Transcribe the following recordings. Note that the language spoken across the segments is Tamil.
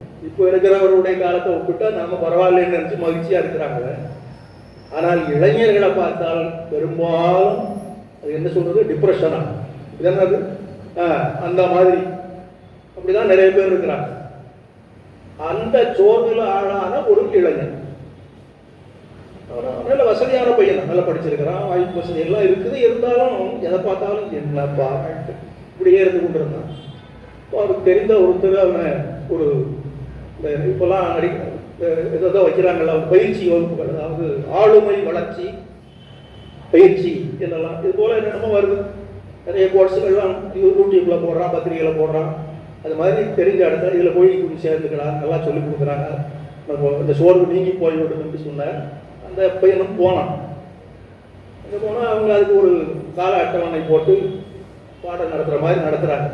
இப்போ இருக்கிறவருடைய காலத்தை ஒப்பிட்டா நாம பரவாயில்லைன்னு நினைச்சு மகிழ்ச்சியா இருக்கிறாங்க. ஆனால் இளைஞர்களை பார்த்தால் பெரும்பாலும் அது என்ன சொல்றது, டிப்ரெஷனா என்னது அந்த மாதிரி அப்படிதான் நிறைய பேர் இருக்கிறாங்க. அந்த சோர்வில் ஆளான ஒரு இளைஞன், நல்ல வசதியான பையன், நல்லா படிச்சிருக்கிறான், வாய்ப்பு வசதி எல்லாம் இருக்குது, இருந்தாலும் எதை பார்த்தாலும் என்னப்பா இப்படியே இருந்து கொண்டிருந்தான். இப்போ அவருக்கு தெரிந்த ஒருத்தர் அவனை ஒரு இப்பெல்லாம் ஏதோ வைக்கிறாங்கல்ல பயிற்சி வகுப்புகள், அதாவது ஆளுமை வளர்ச்சி பயிற்சி என்னெல்லாம் இது போல என்னென்னமோ வருது. நிறைய கோர்ஸுகள்லாம் யூடியூப்ல போடுறான், பத்திரிகையில் போடுறான். அது மாதிரி தெரிஞ்ச இடத்துல இதில் போய் சேர்ந்துக்கலாம், நல்லா சொல்லி கொடுக்குறாங்க. இந்த சோர்வு நீங்கி போய்விடுன்னு சொன்னார். அந்த பையனும் போனான். அங்கே போனால் அவங்க அதுக்கு ஒரு கால அட்டவணை போட்டு பாடம் நடத்துகிற மாதிரி நடத்துகிறாங்க.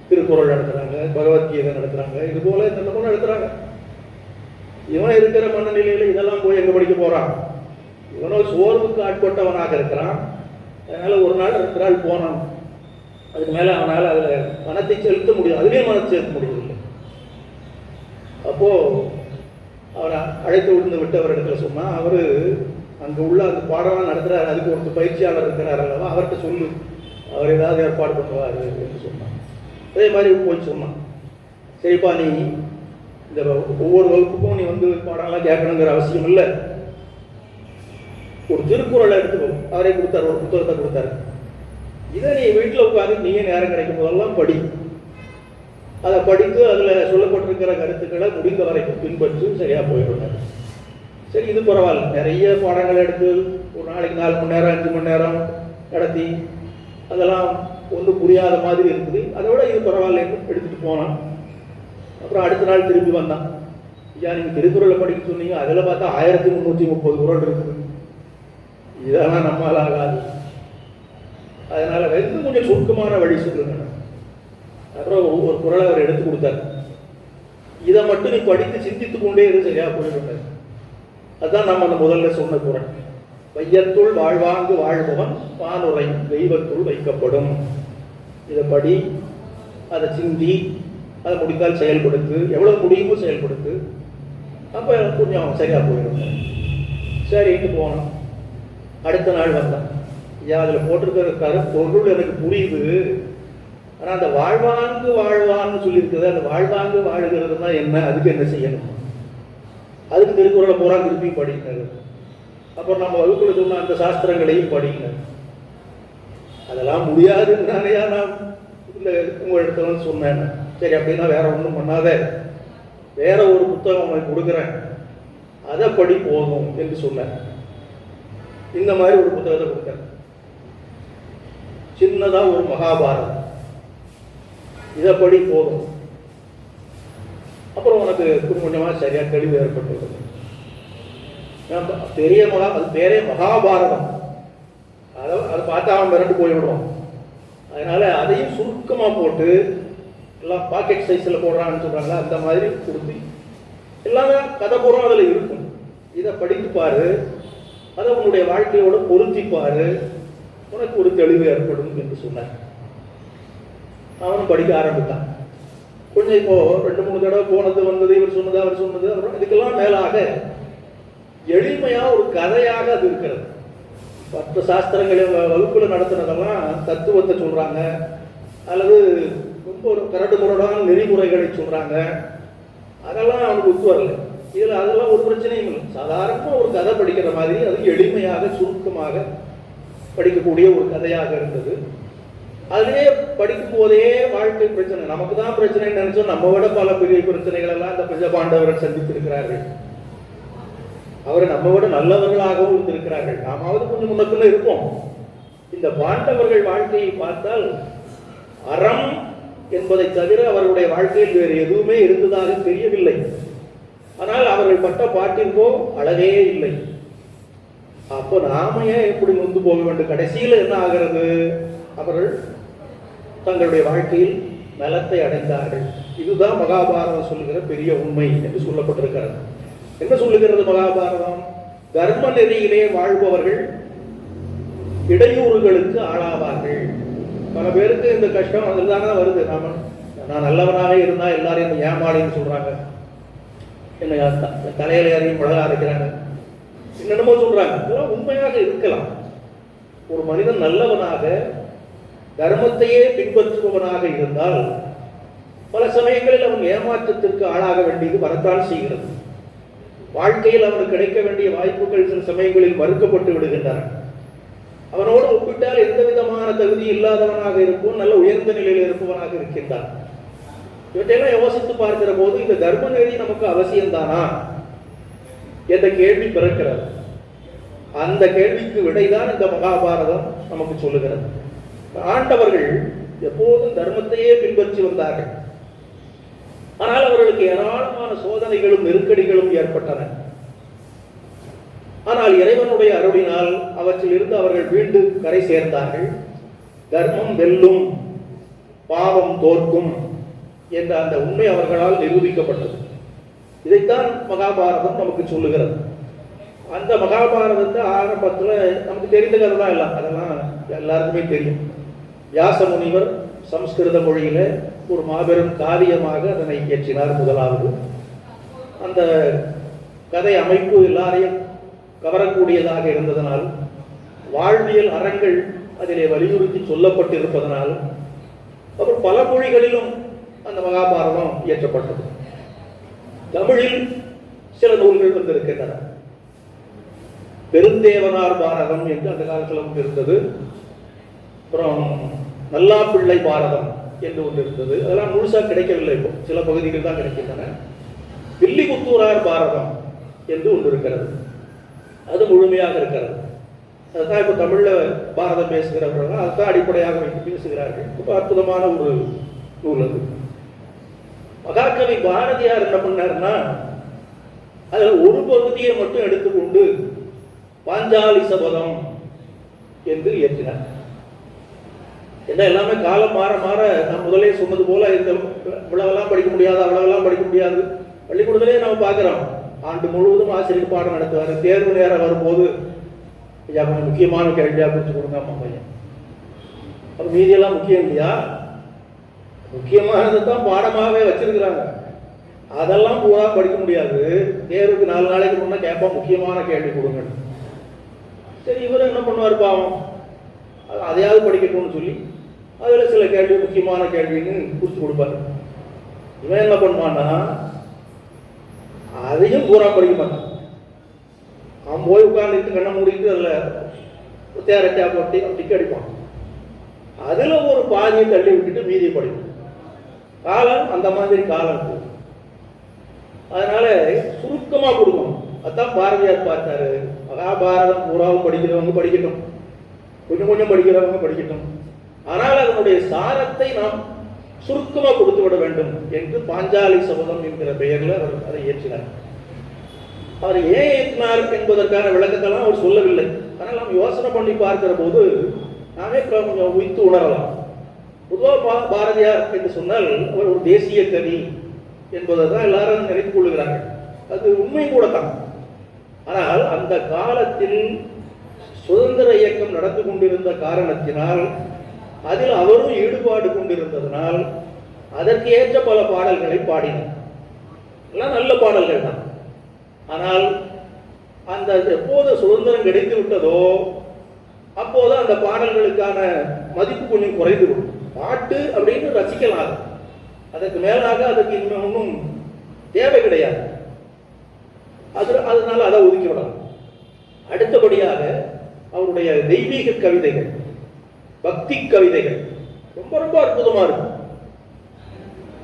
திருக்குறள் நடத்துகிறாங்க, பகவத்கீதை நடத்துகிறாங்க, இது போல என்னென்னமோ நடத்துகிறாங்க. இவன் இருக்கிற மனநிலையில் இதெல்லாம் போய் எங்கே படிக்க போகிறான்? இவனோ சோர்வுக்கு ஆட்பட்டவனாக இருக்கிறான். அதனால் ஒரு நாள் 2 நாள் போனான். அதுக்கு மேலே அவனால் அதில் மனத்தை செலுத்த முடியும், அதுலேயும் மனத்தை செலுத்த முடியவில்லை. அப்போது அவரை அழைத்து விட்டு அவர் இடத்துல சொன்னால், அவர் அங்கே உள்ள அந்த பாடலாம் நடத்துகிறார், அதுக்கு ஒருத்தர் பயிற்சியாளர் இருக்கிறார் அல்லவா, அவர்கிட்ட சொல்லு, அவர் ஏதாவது ஏற்பாடு பண்ணுவார் என்று சொன்னான். அதே மாதிரி போய் சொன்னான், சரிப்பா நீ இந்த ஒவ்வொரு வகுப்புக்கும் நீ வந்து பாடம்லாம் கேட்கணுங்கிற அவசியம் இல்லை, ஒரு திருக்குறளை எடுத்துக்கோ. அவரே கொடுத்தார், ஒரு புத்தகத்தை கொடுத்தாரு. இதை நீ வீட்டில் உட்காந்து நீயே நேரம் கிடைக்கும் போதெல்லாம் படி. அதை படித்து அதில் சொல்லப்பட்டிருக்கிற கருத்துக்களை முடிந்த வரைக்கும் பின்பற்றி சரியாக போயிடுவாங்க. சரி, இது பரவாயில்ல. நிறைய பாடங்கள் எடுத்து ஒரு நாளைக்கு 4 மணி நேரம் 5 மணி நேரம் நடத்தி அதெல்லாம் ஒன்றும் புரியாத மாதிரி இருக்குது. அதை விட இது பரவாயில்லன்னு எடுத்துகிட்டு போனான். அப்புறம் அடுத்த நாள் திரும்பி வந்தான். ஐயா, நீங்கள் திருக்குறளை படிக்க சொன்னீங்க, அதில் பார்த்தா 1330 குறள் இருக்குது, இதெல்லாம் நம்மால் ஆகாது, அதனால வந்து கொஞ்சம் சுருக்கமான வழி சொல்லுங்க. அப்புறம் ஒவ்வொரு குறளை அவர் எடுத்து கொடுத்தார். இதை மட்டும் நீ படித்து சிந்தித்து கொண்டே இரு, சரியா போயிடுவார். அதுதான் நம்ம அந்த முதல்ல சொன்ன குறள், வையத்துள் வாழ்வாங்கு வாழ்பவன் வானுரை தெய்வத்துள் வைக்கப்படும். இதை படி, அதை சிந்தி, அதை முடிந்தால் செயல்படுத்து, எவ்வளவு முடியுமோ செயல்படுத்து, அப்போ கொஞ்சம் சரியா போயிடும். சரிட்டு போனோம். அடுத்த நாள் வந்தான். ஐயா, அதில் போட்டிருக்கிற பொருள் எனக்கு புரியுது, ஆனால் அந்த வாழ்வாங்கு வாழ்வான்னு சொல்லியிருக்குது, அந்த வாழ்வாங்கு வாழ்கிறதுனா என்ன, அதுக்கு என்ன செய்யணும்? அதுக்கு திருக்குறளை பூரா திருப்பி படிக்கிறது. அப்புறம் நம்ம வகுப்புல சொன்ன அந்த சாஸ்திரங்களையும் படிக்கணும். அதெல்லாம் முடியாதுன்னாலையா நான் இல்லை உங்களிடத்துல சொன்னேன். சரி, அப்படின்னா வேற ஒன்றும் பண்ணாத, வேற ஒரு புத்தகம் உனக்கு கொடுக்குறேன், அதை படி போதும் என்று சொன்னேன். இந்த மாதிரி ஒரு புத்தகத்தை கொடுத்தேன். சின்னதா ஒரு மகாபாரதம், இதை படி போதும். அப்புறம் உனக்கு கொஞ்சமாக சரியா தெளிவு ஏற்பட்டது. பெரிய அது பேரே மகாபாரதம், அதை பார்த்தா அவன் மிரண்டு போய்விடுவான். அதனால அதையும் சுருக்கமா போட்டு எல்லாம் பாக்கெட் சைஸில் போடுறான்னு சொல்றாங்க, அந்த மாதிரி கொடுத்து எல்லாமே கதை பூரா அதில் இருக்கும். இதை படித்து பாரு, அதை உன்னுடைய வாழ்க்கையோட பொருத்திப்பாரு, உனக்கு ஒரு தெளிவு ஏற்படும் என்று சொன்னார். அவனும் படிக்க ஆரம்பித்தான். கொஞ்சம் இப்போ 2-3 தடவை போனது வந்தது, இவர் சொன்னது அவர் சொன்னது, அப்புறம் இதுக்கெல்லாம் மேலாக எளிமையா ஒரு கதையாக அது இருக்கிறது. மற்ற சாஸ்திரங்கள் வகுப்புல நடத்துனதெல்லாம் தத்துவத்தை சொல்றாங்க, அல்லது ரொம்ப ஒரு கரடு முரடான நெறிமுறைகளை சொல்றாங்க, அதெல்லாம் அவனுக்கு ஒத்து வரல. இதுல அதெல்லாம் ஒரு பிரச்சனையும் இல்லை. சாதாரணமா ஒரு கதை படிக்கிற மாதிரி அது எளிமையாக சுருக்கமாக படிக்கக்கூடிய ஒரு கதையாக இருந்தது. அதுலேயே படிக்கும் போதே வாழ்க்கை பிரச்சனை, நமக்கு தான் பிரச்சனை நினைச்சோம். நம்ம விட பல பெரிய பிரச்சனைகள் எல்லாம் இந்த பஞ்சபாண்டவர்கள் சந்தித்திருக்கிறார்கள். அவர் நம்ம விட நல்லவர்களாகவும் இருந்திருக்கிறார்கள். நாமாவது கொஞ்சம் முன்னக்குள்ள இருப்போம். இந்த பாண்டவர்கள் வாழ்க்கையை பார்த்தால் அறம் என்பதை தவிர அவர்களுடைய வாழ்க்கையில் வேறு எதுவுமே இருந்ததாக தெரியவில்லை. ஆனால் அவர்கள் பட்ட பாட்டிற்கோ அழகே இல்லை. அப்போ நாம ஏன் எப்படி நொந்து போக வேண்டும்? கடைசியில் என்ன ஆகிறது? அவர்கள் தங்களுடைய வாழ்க்கையில் நலத்தை அடைந்தார்கள். இதுதான் மகாபாரதம் சொல்லுகிற பெரிய உண்மை என்று சொல்லப்பட்டிருக்கிறது. என்ன சொல்லுகிறது மகாபாரதம்? தர்ம நெறியிலே வாழ்பவர்கள் இடையூறுகளுக்கு ஆளாவார்கள். பல பேருக்கு இந்த கஷ்டம் அதில் தானே வருது. நாம நான் நல்லவனாக இருந்தா எல்லாரையும் ஏமாளின்னு சொல்றாங்க, என்ன தலையில யாரையும் மிளகா அரைக்கிறாங்க, என்னென்னமோ சொல்றாங்க. இதெல்லாம் உண்மையாக இருக்கலாம். ஒரு மனிதன் நல்லவனாக தர்மத்தையே பின்பற்றுபவனாக இருந்தால் பல சமயங்களில் அவன் ஏமாற்றத்திற்கு ஆளாக வேண்டியது வரத்தான் செய்கிறது. வாழ்க்கையில் அவனுக்கு கிடைக்க வேண்டிய வாய்ப்புகள் சில சமயங்களில் மறுக்கப்பட்டு விடுகின்றன. அவனோடு ஒப்பிட்டால் எந்த விதமான தகுதி இல்லாதவனாக இருக்கும், நல்ல உயர்ந்த நிலையில் இருப்பவனாக இருக்கின்றான். இவற்றையெல்லாம் யோசித்து பார்க்கிற போது இந்த தர்ம நெறி நமக்கு அவசியம்தானா என்ற கேள்வி பிறக்கிறது. அந்த கேள்விக்கு விடைதான் இந்த மகாபாரதம் நமக்கு சொல்லுகிறது. ஆண்டவர்கள் எப்போதும் தர்மத்தையே பின்பற்றி வந்தார்கள். ஆனால் அவர்களுக்கு ஏராளமான சோதனைகளும் நெருக்கடிகளும் ஏற்பட்டன. ஆனால் இறைவனுடைய அருளினால் அவற்றில் இருந்து அவர்கள் மீண்டும் கரை சேர்ந்தார்கள். தர்மம் வெல்லும், பாவம் தோற்கும் என்ற அந்த உண்மை அவர்களால் நிரூபிக்கப்பட்டது. இதைத்தான் மகாபாரதம் நமக்கு சொல்லுகிறது. அந்த மகாபாரதத்தை ஆரம்பத்தில் நமக்கு தெரிந்த கதை தான் எல்லாம், அதெல்லாம் எல்லாருக்குமே தெரியும். வியாச முனிவர் சம்ஸ்கிருத மொழியில ஒரு மாபெரும் காவியமாக அதனை இயற்றினார். முதலாவது அந்த கதை அமைப்பு எல்லாரையும் கவரக்கூடியதாக இருந்ததனால், வாழ்வியல் அறங்கள் அதிலே வலியுறுத்தி சொல்லப்பட்டிருப்பதனால், அப்புறம் பல மொழிகளிலும் அந்த மகாபாரதம் இயற்றப்பட்டது. தமிழில் சில நூல்கள் வந்திருக்கின்றன. பெருந்தேவனார் பாரதம் என்று அந்த காலத்தில் இருந்தது. அப்புறம் நல்லாப்பிள்ளை பாரதம் என்று ஒன்று இருந்தது. அதெல்லாம் முழுசா கிடைக்கவில்லை, இப்போ சில பகுதிகள் தான் கிடைக்கின்றன. வில்லிபுத்தூரார் பாரதம் என்று ஒன்று இருக்கிறது, அது முழுமையாக இருக்கிறது. அதுதான் இப்போ தமிழ்ல பாரதம் பேசுகிறவர்கள் அதுதான் அடிப்படையாக வைத்து பேசுகிறார்கள். இப்போ அற்புதமான ஒரு நூல் அது. மகாகவி பாரதியார் என்ன பண்ணார்னா, அதில் ஒரு பகுதியை மட்டும் எடுத்துக்கொண்டு பாஞ்சாலி சபதம் என்று இயற்றினார். என்ன எல்லாமே காலம் மாற மாற நான் முதலே சொன்னது போல இந்த இவ்வளவெல்லாம் படிக்க முடியாது, அவ்வளவெல்லாம் படிக்க முடியாது. பள்ளிக்கூடத்திலே நம்ம பார்க்கிறோம், ஆண்டு முழுவதும் ஆசிரியர் பாடம் நடத்துவார். தேர்வு நேரம் வரும்போது ஐயா கொஞ்சம் முக்கியமான கேள்வியா குறித்து கொடுங்க அம்மா பையன். அப்போ மீதியெல்லாம் முக்கியம் இல்லையா? முக்கியமானது தான் பாடமாகவே வச்சிருக்கிறாங்க. அதெல்லாம் பூரா படிக்க முடியாது. தேர்வுக்கு 4 நாளைக்கு முன்னே கேட்பா முக்கியமான கேள்வி கொடுங்க. சரி, இவர் என்ன பண்ணுவார் பாவம், அதையாவது படிக்கட்டும்னு சொல்லி அதில் சில கேள்வி முக்கியமான கேள்வின்னு குறித்து கொடுப்பாரு. இவன் என்ன பண்ணுவான்னா அதையும் பூரா படிக்க மாட்டான். அவன் போய் உட்கார்ந்துட்டு கண்ணை மூடிட்டு அதில் தேரச்சா போட்டி டிக்க அடிப்பான். அதில் ஒரு பாதியை தள்ளி விட்டுட்டு மீதியை படிக்கும். காலம் அந்த மாதிரி காலம் போகும். அதனால சுருக்கமாக கொடுக்கணும். அதான் பாரதியார் பார்த்தாரு, மகாபாரதம் பூராவும் படிக்கிறவங்க படிக்கட்டும், கொஞ்சம் கொஞ்சம் படிக்கிறவங்க படிக்கட்டும், ஆனால் அதனுடைய சாரத்தை நாம் சுருக்கமாக கொடுத்து விட வேண்டும் என்று பாஞ்சாலி சபதம் என்கிற பெயரில் அவர் அதை இயற்றினார். அவர் ஏன் இயற்றினார் என்பதற்கான விளக்கத்தெல்லாம் அவர் சொல்லவில்லை. ஆனால் நாம் யோசனை பண்ணி பார்க்கிற போது நாமே கொஞ்சம் உய்த்து உணரலாம். பொதுவாக பாரதியார் என்று சொன்னால் அவர் ஒரு தேசிய கவி என்பதை தான் எல்லாரும் நினைத்துக் கொள்கிறார்கள். அது உண்மை கூட தான். ஆனால் அந்த காலத்தில் சுதந்திர இயக்கம் நடந்து கொண்டிருந்த காரணத்தினால், அதில் அவரும் ஈடுபாடு கொண்டிருந்ததனால் அதற்கு ஏற்ற பல பாடல்களை பாடினார். எல்லாம் நல்ல பாடல்கள் தான். ஆனால் அந்த எப்போது சுதந்திரம் கிடைத்து விட்டதோ அப்போது அந்த பாடல்களுக்கான மதிப்பு கொஞ்சம் குறைந்து விடும். பாட்டு அப்படின்னு ரசிக்கலாம், அதற்கு மேலாக அதுக்கு இன்னும் ஒன்றும் தேவை கிடையாது. அதனால அதை ஒதுக்கி விடலாம். அடுத்தபடியாக அவருடைய தெய்வீக கவிதைகள், பக்தி கவிதைகள் ரொம்ப ரொம்ப அற்புதமா இருக்கும்.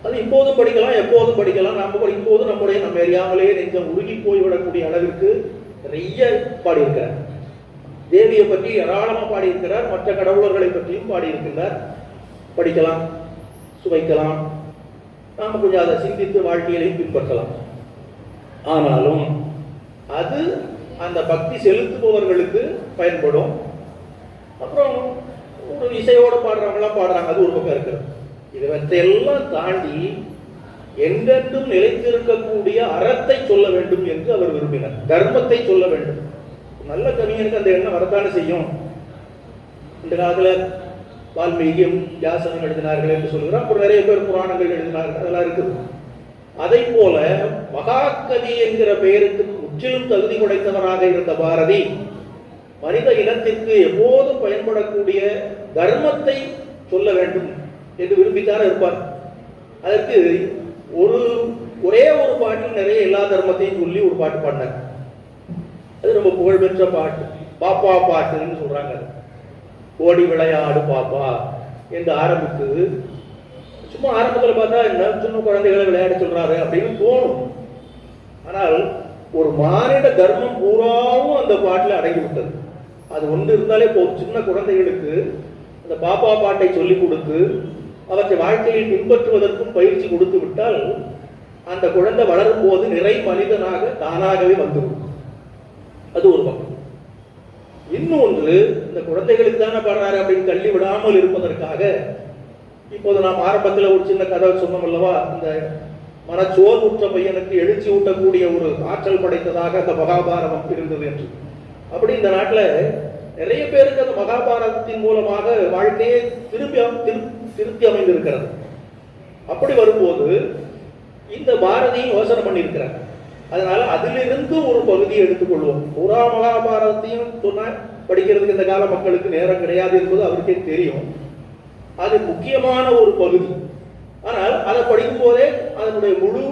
அது இப்போதும் படிக்கலாம், எப்போதும் படிக்கலாம். நம்ம படிக்கும் போது நம்ம அறியாமலே நெஞ்சம் உருகி போய்விடக்கூடிய அளவிற்கு நிறைய பாடியிருக்கிறார். தேவியை பற்றி ஏராளமாக பாடியிருக்கிறார். மற்ற கடவுளர்களை பற்றியும் பாடியிருக்கிறார். படிக்கலாம், சுவைக்கலாம், நாம் கொஞ்சம் அதை சிந்தித்து வாழ்க்கையிலையும் பின்பற்றலாம். ஆனாலும் அது அந்த பக்தி செலுத்துபவர்களுக்கு பயன்படும். அப்புறம் ஒரு இசையோடு பாடுறவங்களாம் பாடுறாங்க, அது ஒரு பக்கம் இருக்கிறது. இவற்றையெல்லாம் தாண்டி என்றென்றும் நிலைத்திருக்கக்கூடிய அறத்தை சொல்ல வேண்டும் என்று அவர் விரும்பினார். தர்மத்தை சொல்ல வேண்டும். நல்ல கவிஞனுக்கு அந்த எண்ணம் வரத்தானே செய்யும். இந்த காலத்தில் வால்மீகியும் வியாசனும் எழுதினார்கள் என்று சொல்கிறார். அப்புறம் நிறைய பேர் புராணங்கள் எழுதினார்கள், அதெல்லாம் இருக்குது. அதை போல மகாகவி என்கிற பெயருக்கு முற்றிலும் தகுதி படைத்தவராக இருந்த பாரதி மனித இனத்திற்கு எப்போதும் பயன்படக்கூடிய தர்மத்தை சொல்ல வேண்டும் என்று விரும்பித்தான் இருப்பார். அதற்கு ஒரே ஒரு பாட்டில் நிறைய எல்லா தர்மத்தையும் சொல்லி ஒரு பாட்டு பாடினார். அது ரொம்ப புகழ்பெற்ற பாட்டு, பாப்பா பாட்டுன்னு சொல்றாங்க. ஓடி விளையாடு பாப்பா என்று ஆரம்பித்து, சும்மா ஆரம்பத்தில் பார்த்தா என்ன சின்ன குழந்தைகளை விளையாட சொல்றாரு அப்படின்னு தோணும். ஆனால் ஒரு மானிட தர்மம் பூராவும் அந்த பாட்டில் அடங்கி விட்டது. அது ஒன்று இருந்தாலே போதும். சின்ன குழந்தைகளுக்கு அந்த பாப்பா பாட்டை சொல்லிக் கொடுத்து அவற்றை வாழ்க்கையில் பின்பற்றுவதற்கும் பயிற்சி கொடுத்து விட்டால் அந்த குழந்தை வளரும் போது நிறை மனிதனாக தானாகவே வந்துவிடும். அது ஒரு பக்கம். இன்னொன்று, இந்த குழந்தைகளுக்கு தானே பாடுறாரு அப்படின்னு தள்ளி விடாமல் இருப்பதற்காக இப்போது நாம் ஆரம்பத்தில் ஒரு சின்ன கதை சொன்னோம் அல்லவா, அந்த மனச்சோர்வுற்ற பையனுக்கு எழுச்சி ஊட்டக்கூடிய ஒரு ஆற்றல் படைத்ததாக அந்த மகாபாரதம் இருந்தது என்று. அப்படி இந்த நாட்டில் நிறைய பேருக்கு அந்த மகாபாரதத்தின் மூலமாக வாழ்க்கையை திருத்தி அமைந்திருக்கிறது. அப்படி வரும்போது இந்த பாரதியும் யோசனை பண்ணியிருக்கிறார். அதனால அதிலிருந்து ஒரு பகுதியை எடுத்துக்கொள்வோம். புறா மகாபாரதத்தையும் சொன்ன படிக்கிறதுக்கு இந்த கால மக்களுக்கு நேரம் கிடையாது என்பது அவருக்கே தெரியும். அது முக்கியமான ஒரு பகுதி. ஆனால் அதை படிக்கும் போதே அதனுடைய முழு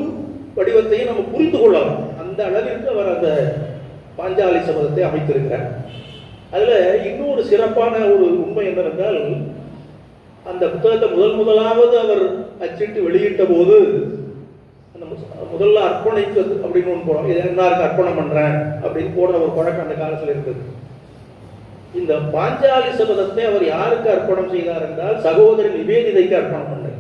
வடிவத்தையும் நம்ம புரிந்து கொள்ளலாம். அந்த அளவிற்கு அவர் அந்த பாஞ்சாலி சபதத்தை அமைத்திருக்கிறார். அதுல இன்னொரு சிறப்பான ஒரு உண்மை என்னவென்றால், அந்த புத்தகத்தை முதலாவது அவர் அச்சிட்டு வெளியிட்ட போது முதல்ல அர்ப்பணிக்கு அப்படின்னு ஒன்று போறோம், இதை எல்லாருக்கும் அர்ப்பணம் பண்றேன் அப்படின்னு போடுற ஒரு பழக்கம் அந்த காலத்தில் இருந்தது. இந்த பாஞ்சாலி சபதத்தை அவர் யாருக்கு அர்ப்பணம் செய்தார் என்றால் சகோதரி நிவேதிதைக்கு அர்ப்பணம் பண்ணார்.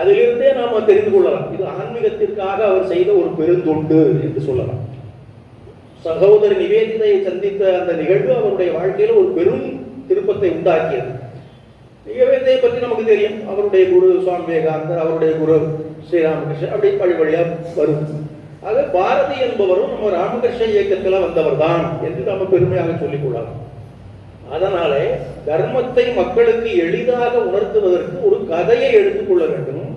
அதிலிருந்தே நாம தெரிந்து கொள்ளலாம், இது ஆன்மீகத்திற்காக அவர் செய்த ஒரு பெருந்தொண்டு என்று சொல்லலாம். சகோதரி நிவேதிதையை சந்தித்த அந்த நிகழ்வு அவருடைய வாழ்க்கையில ஒரு பெரும் திருப்பத்தை உண்டாக்கியது. நிவேதிதையை பற்றி நமக்கு தெரியும், அவருடைய குரு சுவாமி விவேகானந்தர், அவருடைய குரு ஸ்ரீராமகிருஷ்ணன், அப்படி பழி வழியா வரும். ஆக பாரதி என்பவரும் நம்ம ராமகிருஷ்ண இயக்கத்தில் வந்தவர் தான் என்று நம்ம பெருமையாக சொல்லிக் கொள்ளலாம். அதனாலே தர்மத்தை மக்களுக்கு எளிதாக உணர்த்துவதற்கு ஒரு கதையை எடுத்துக்கொள்ள வேண்டும்.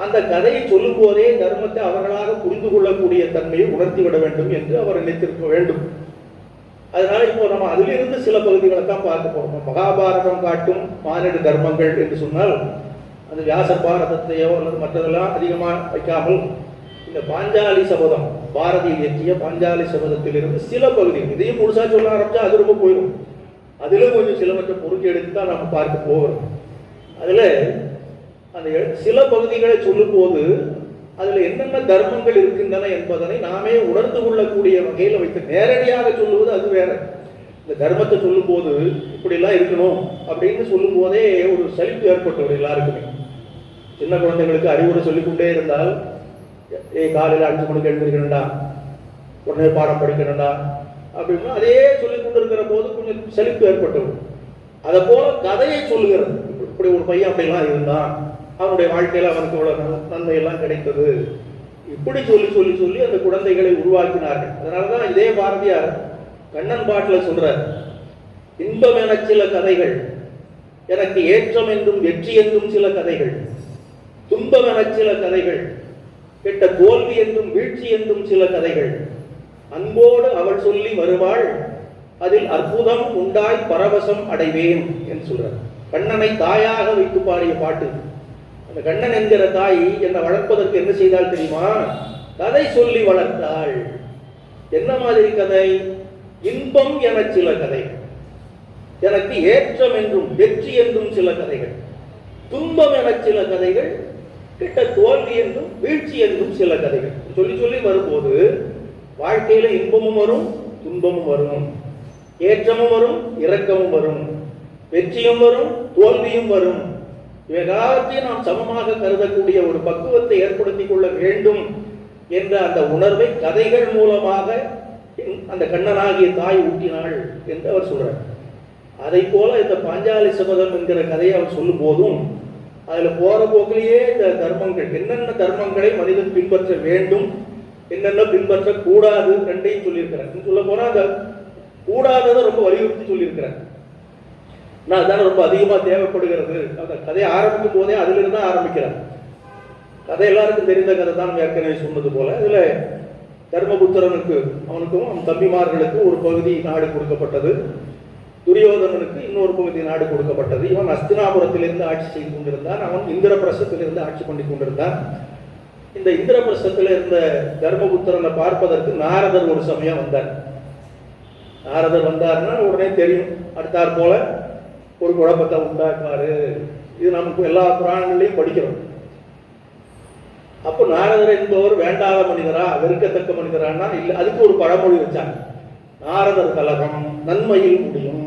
அந்த கதையை சொல்லும் போதே தர்மத்தை அவர்களாக புரிந்து கொள்ளக்கூடிய தன்மையை உணர்த்திவிட வேண்டும் என்று அவர் நினைத்திருக்க வேண்டும். அதனால இப்போ நம்ம அதிலிருந்து சில பகுதிகளை தான் பார்க்க போறோம். மகாபாரதம் காட்டும் மானிட தர்மங்கள் என்று சொன்னால் அந்த வியாசர் பாரதத்தையோ அல்லது மற்றதெல்லாம் அதிகமாக வைக்காமல் இந்த பாஞ்சாலி சபதம், பாரதி இயற்றிய பாஞ்சாலி சபதத்திலிருந்து சில பகுதிகள், இதையும் முழுசா சொல்ல ஆரம்பிச்சா அது ரொம்ப போயிடும். அதுல கொஞ்சம் சிலவற்றை பொறுக்கி எடுத்து தான் நம்ம பார்க்க போகிறோம். அதுல அந்த சில பகுதிகளை சொல்லும் போது அதுல என்னென்ன தர்மங்கள் இருக்கின்றன என்பதனை நாமே உணர்ந்து கொள்ளக்கூடிய வகையில் வைத்து நேரடியாக சொல்லுவது அது வேற. இந்த தர்மத்தை சொல்லும் போது இப்படிலாம் இருக்கணும் அப்படின்னு சொல்லும் போதே ஒரு சலிப்பு ஏற்பட்டவர் எல்லாருக்குமே. சின்ன குழந்தைகளுக்கு அறிவுரை சொல்லிக்கொண்டே இருந்தால், காலையில் 5 மணிக்கு எழுந்திருக்கணும்டா, உடனே பாடம் படிக்கணும்டா அப்படின்னா அதே சொல்லிக் கொண்டு இருக்கிற போது கொஞ்சம் சலிப்பு ஏற்பட்டது. அதை போல கதையை சொல்லுகிறது. இப்படி ஒரு பையன் அப்படிலாம் இருந்தான், அவனுடைய வாழ்க்கையில் அவனுக்கு இவ்வளவு நன்மையெல்லாம் கிடைத்தது, இப்படி சொல்லி சொல்லி சொல்லி அந்த குழந்தைகளை உருவாக்கினார்கள். அதனாலதான் இதே பாரதியார் கண்ணன் பாட்டில் சொல்றார், இன்பம் என சில கதைகள், எனக்கு ஏற்றம் என்றும் வெற்றி என்றும் சில கதைகள், துன்பம் என சில கதைகள், கெட்ட தோல்வி என்றும் வீழ்ச்சி என்றும் சில கதைகள், அன்போடு அவள் சொல்லி வருவாள், அதில் அற்புதம் உண்டாய் பரவசம் அடைவேன் என்று சொல்றார். கண்ணனை தாயாக வைத்து பாடிய பாட்டு. அந்த கண்ணன் என்கிற தாய் என்னை வளர்ப்பதற்கு என்ன செய்தால் தெரியுமா? கதை சொல்லி வளர்த்தாள். என்ன மாதிரி கதை? இன்பம் என சில கதைகள், எனக்கு ஏற்றம் என்றும் வெற்றி என்றும் சில கதைகள், துன்பம் என சில கதைகள், கிட்ட தோல்வி என்றும் வீழ்ச்சி என்றும் சில கதைகள் சொல்லி சொல்லி வரும்போது வாழ்க்கையில இன்பமும் வரும், துன்பமும் வரும், ஏற்றமும் வரும், இரக்கமும் வரும், வெற்றியும் வரும், தோல்வியும் வரும். இவைகாலத்தையும் நாம் சமமாக கருதக்கூடிய ஒரு பக்குவத்தை ஏற்படுத்திக் கொள்ள வேண்டும் என்ற அந்த உணர்வை கதைகள் மூலமாக அந்த கண்ணனாகிய தாய் ஊட்டினாள் என்று அவர் சொல்றார். அதை போல இந்த பாஞ்சாலி சபதம் என்கிற கதையை அவர் சொல்லும் போதும் அதுல போற போக்கிலேயே இந்த தர்மங்கள், என்னென்ன தர்மங்களை மனிதன் பின்பற்ற வேண்டும், என்னென்ன பின்பற்ற கூடாது ரெண்டையும் சொல்லியிருக்கிறார். சொல்ல போனா அந்த கூடாததை ரொம்ப வலியுறுத்தி சொல்லியிருக்கிறார். நான் அதுதான் ரொம்ப அதிகமாக தேவைப்படுகிறது. அந்த கதையை ஆரம்பிக்கும் போதே அதிலிருந்து தான் ஆரம்பிக்கிறார். கதை எல்லாருக்கும் தெரிந்த கதை தான், ஏற்கனவே சொன்னது போல. இதில் தர்மபுத்திரனுக்கு அவனுக்கும் அவன் தம்பிமார்களுக்கு ஒரு பகுதி நாடு கொடுக்கப்பட்டது, துரியோதனனுக்கு இன்னொரு பகுதி நாடு கொடுக்கப்பட்டது. இவன் அஸ்தினாபுரத்திலிருந்து ஆட்சி செய்து கொண்டிருந்தான், அவன் இந்திரபிரசத்திலிருந்து ஆட்சி பண்ணி கொண்டிருந்தான். இந்த இந்திரபிரசத்தில் இருந்த தர்மபுத்திரனை பார்ப்பதற்கு நாரதர் ஒரு சமயம் வந்தார். நாரதர் வந்தார்னா உடனே தெரியும், அடுத்தாற் போல ஒரு குழப்பத்தை உண்டாக்குவாரு. இது நமக்கு எல்லா புராணங்களையும் படிக்கிறோம். அப்போ நாரதர் என்பவர் வேண்டாத மனிதரா, வெறுக்கத்தக்க மனிதரானா இல்லை. அதுக்கு ஒரு பழமொழி வச்சாங்க, நாரதர் கலகம் நன்மையில் முடியும்.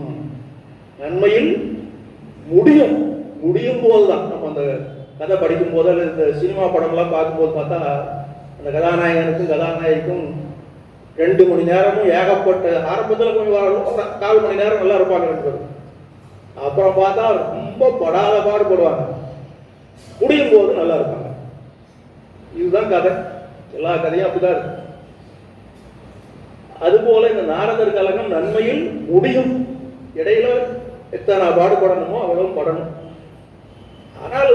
நன்மையில் முடியும், முடியும் போதுதான். நம்ம அந்த கதை படிக்கும் போது அல்லது இந்த சினிமா படம்லாம் பார்க்கும்போது பார்த்தா அந்த கதாநாயகனுக்கும் கதாநாயகிக்கும் 2 மணி நேரமும் ஏகப்பட்ட, ஆரம்பத்தில் கொஞ்சம் 4 மணி நேரம் நல்லா இருப்பாங்க 2 பேரும். அப்புறம் பார்த்தா ரொம்ப படாத பாடுபடுவாங்க, முடியும் போது நல்லா இருப்பாங்க. இதுதான் கதை, எல்லா கதையும் அப்படிதான் இருக்கு. அதுபோல இந்த நாரதர் கலகம் நன்மையில் முடியும். இடையில எத்தனை பாடுபடணுமோ அவ்வளவு படணும். ஆனால்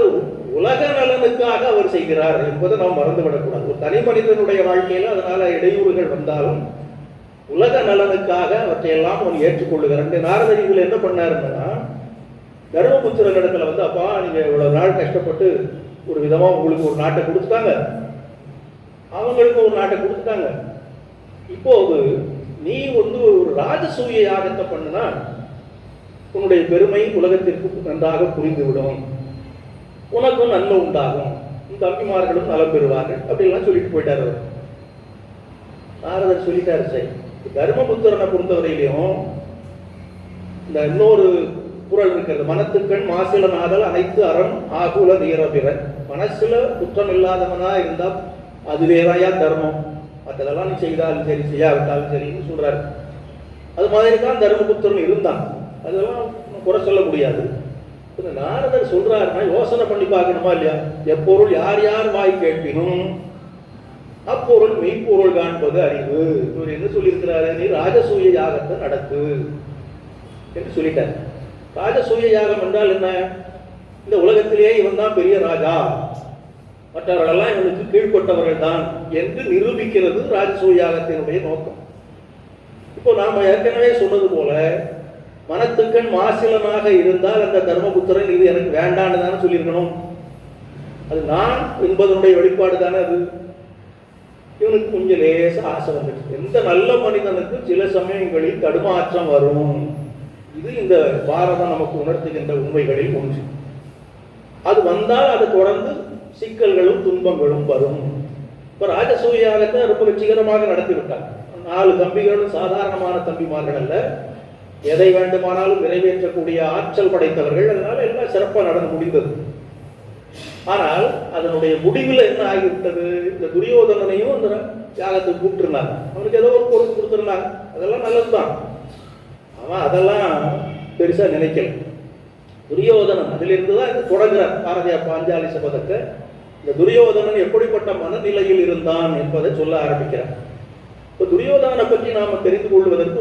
உலக நலனுக்காக அவர் செய்கிறார் என்பதை நாம் மறந்துவிடக்கூடாது. ஒரு தனி மனிதனுடைய வாழ்க்கையில அதனால இடையூறுகள் வந்தாலும் உலக நலனுக்காக அவற்றையெல்லாம் அவர் ஏற்றுக்கொள்ளுகிறார். நாரதர் இதில் என்ன பண்ணாருன்னா, தர்மபுத்திரன் இடத்துல வந்து, அப்பா நீங்க இவ்வளவு நாள் கஷ்டப்பட்டு ஒரு விதமா உங்களுக்கு ஒரு நாட்டை கொடுத்துட்டாங்க, அவங்களுக்கும் ஒரு நாட்டை கொடுத்துட்டாங்க. இப்போது நீ வந்து ஒரு ராஜசூய யாகத்தை பண்ணுனா உன்னுடைய பெருமை உலகத்திற்கு நன்றாக புரிந்துவிடும், உனக்கும் நன்மை உண்டாகும், உன் தம்பிமார்களும் நலம் பெறுவார்கள் அப்படிலாம் சொல்லிட்டு போயிட்டார் அவர். நாரதர் சொல்லிட்டாரு. சரி, தர்மபுத்திரனை பொறுத்தவரையிலையும் இந்த இன்னொரு குறள் இருக்கிறது, மனத்துக்கண் மாசிலனாதல் அனைத்து அறம் ஆகுல தீரபிற. மனசுல குற்றம் இல்லாதவனா இருந்தா அது வேறையா தர்மம், மற்றதெல்லாம் நீ செய்தாலும் சரி செய்யாவிட்டாலும் சரின்னு சொல்றாரு. அது மாதிரி தான் தர்மபுத்திரன் இருந்தான், அதெல்லாம் குறை சொல்ல முடியாது. நாரதர் சொல்றாருன்னா யோசனை பண்ணி பார்க்கணுமா இல்லையா? எப்பொருள் யார் யார் வாய் கேட்பினும் அப்பொருள் மெய்ப்பொருள் காண்பது அறிவு. இவர் என்ன சொல்லியிருக்கிறாரு, நீ ராஜசூய யாகத்தை நடத்து என்று சொல்லிட்டார். ராஜசூய யாகம் என்றால் என்ன? இந்த உலகத்திலேயே இவன் தான் பெரிய ராஜா, மற்றவர்களெல்லாம் இவனுக்கு கீழ்பட்டவர்கள் தான் என்று நிரூபிக்கிறது ராஜசூய யாகத்தினுடைய நோக்கம். இப்போ நாம ஏற்கனவே சொன்னது போல மனத்துக்கண் மாசிலனாக இருந்தால் அந்த தர்மபுத்திரன் இது எனக்கு வேண்டான்னு தானே சொல்லியிருக்கணும். அது நான் என்பதனுடைய வெளிப்பாடு தானே அது. இவனுக்கு கொஞ்சம் லேச ஆசை வந்துட்டு. எந்த நல்ல மனிதனுக்கு சில சமயங்களில் தடுமாற்றம் வரும். இது இந்த பாரதம் நமக்கு உணர்த்துகின்ற உண்மைகளில் ஒன்று. அது வந்தால் அதை தொடர்ந்து சிக்கல்களும் துன்பங்களும் வரும். இப்போ ராஜசூயாகத்தை ரொம்ப வெற்றிகரமாக நடத்திவிட்டார். 4 தம்பிகளும் சாதாரணமான தம்பிமார்கள் அல்ல, எதை வேண்டுமானாலும் நிறைவேற்றக்கூடிய ஆற்றல் படைத்தவர்கள். அதனால எல்லாம் சிறப்பாக நடந்து முடிந்தது. ஆனால் அதனுடைய முடிவில் என்ன ஆகிவிட்டது, இந்த துரியோதனனையும் அந்த யாகத்துக்கு கூப்பிட்டுருந்தாங்க. அவனுக்கு ஏதோ ஒரு பொறுப்பு கொடுத்துருந்தாங்க, அதெல்லாம் நல்லதுதான். அவன் அதெல்லாம் பெருசா நினைக்கல. துரியோதனன் அதிலிருந்து தான் இது தொடங்குறார் பாரதிய பாஞ்சாலி சபதத்தை. இந்த துரியோதனன் எப்படிப்பட்ட மனநிலையில் இருந்தான் என்பதை சொல்ல ஆரம்பிக்கிறார். இப்போ துரியோதனனை பற்றி நாம தெரிந்து கொள்வதற்கு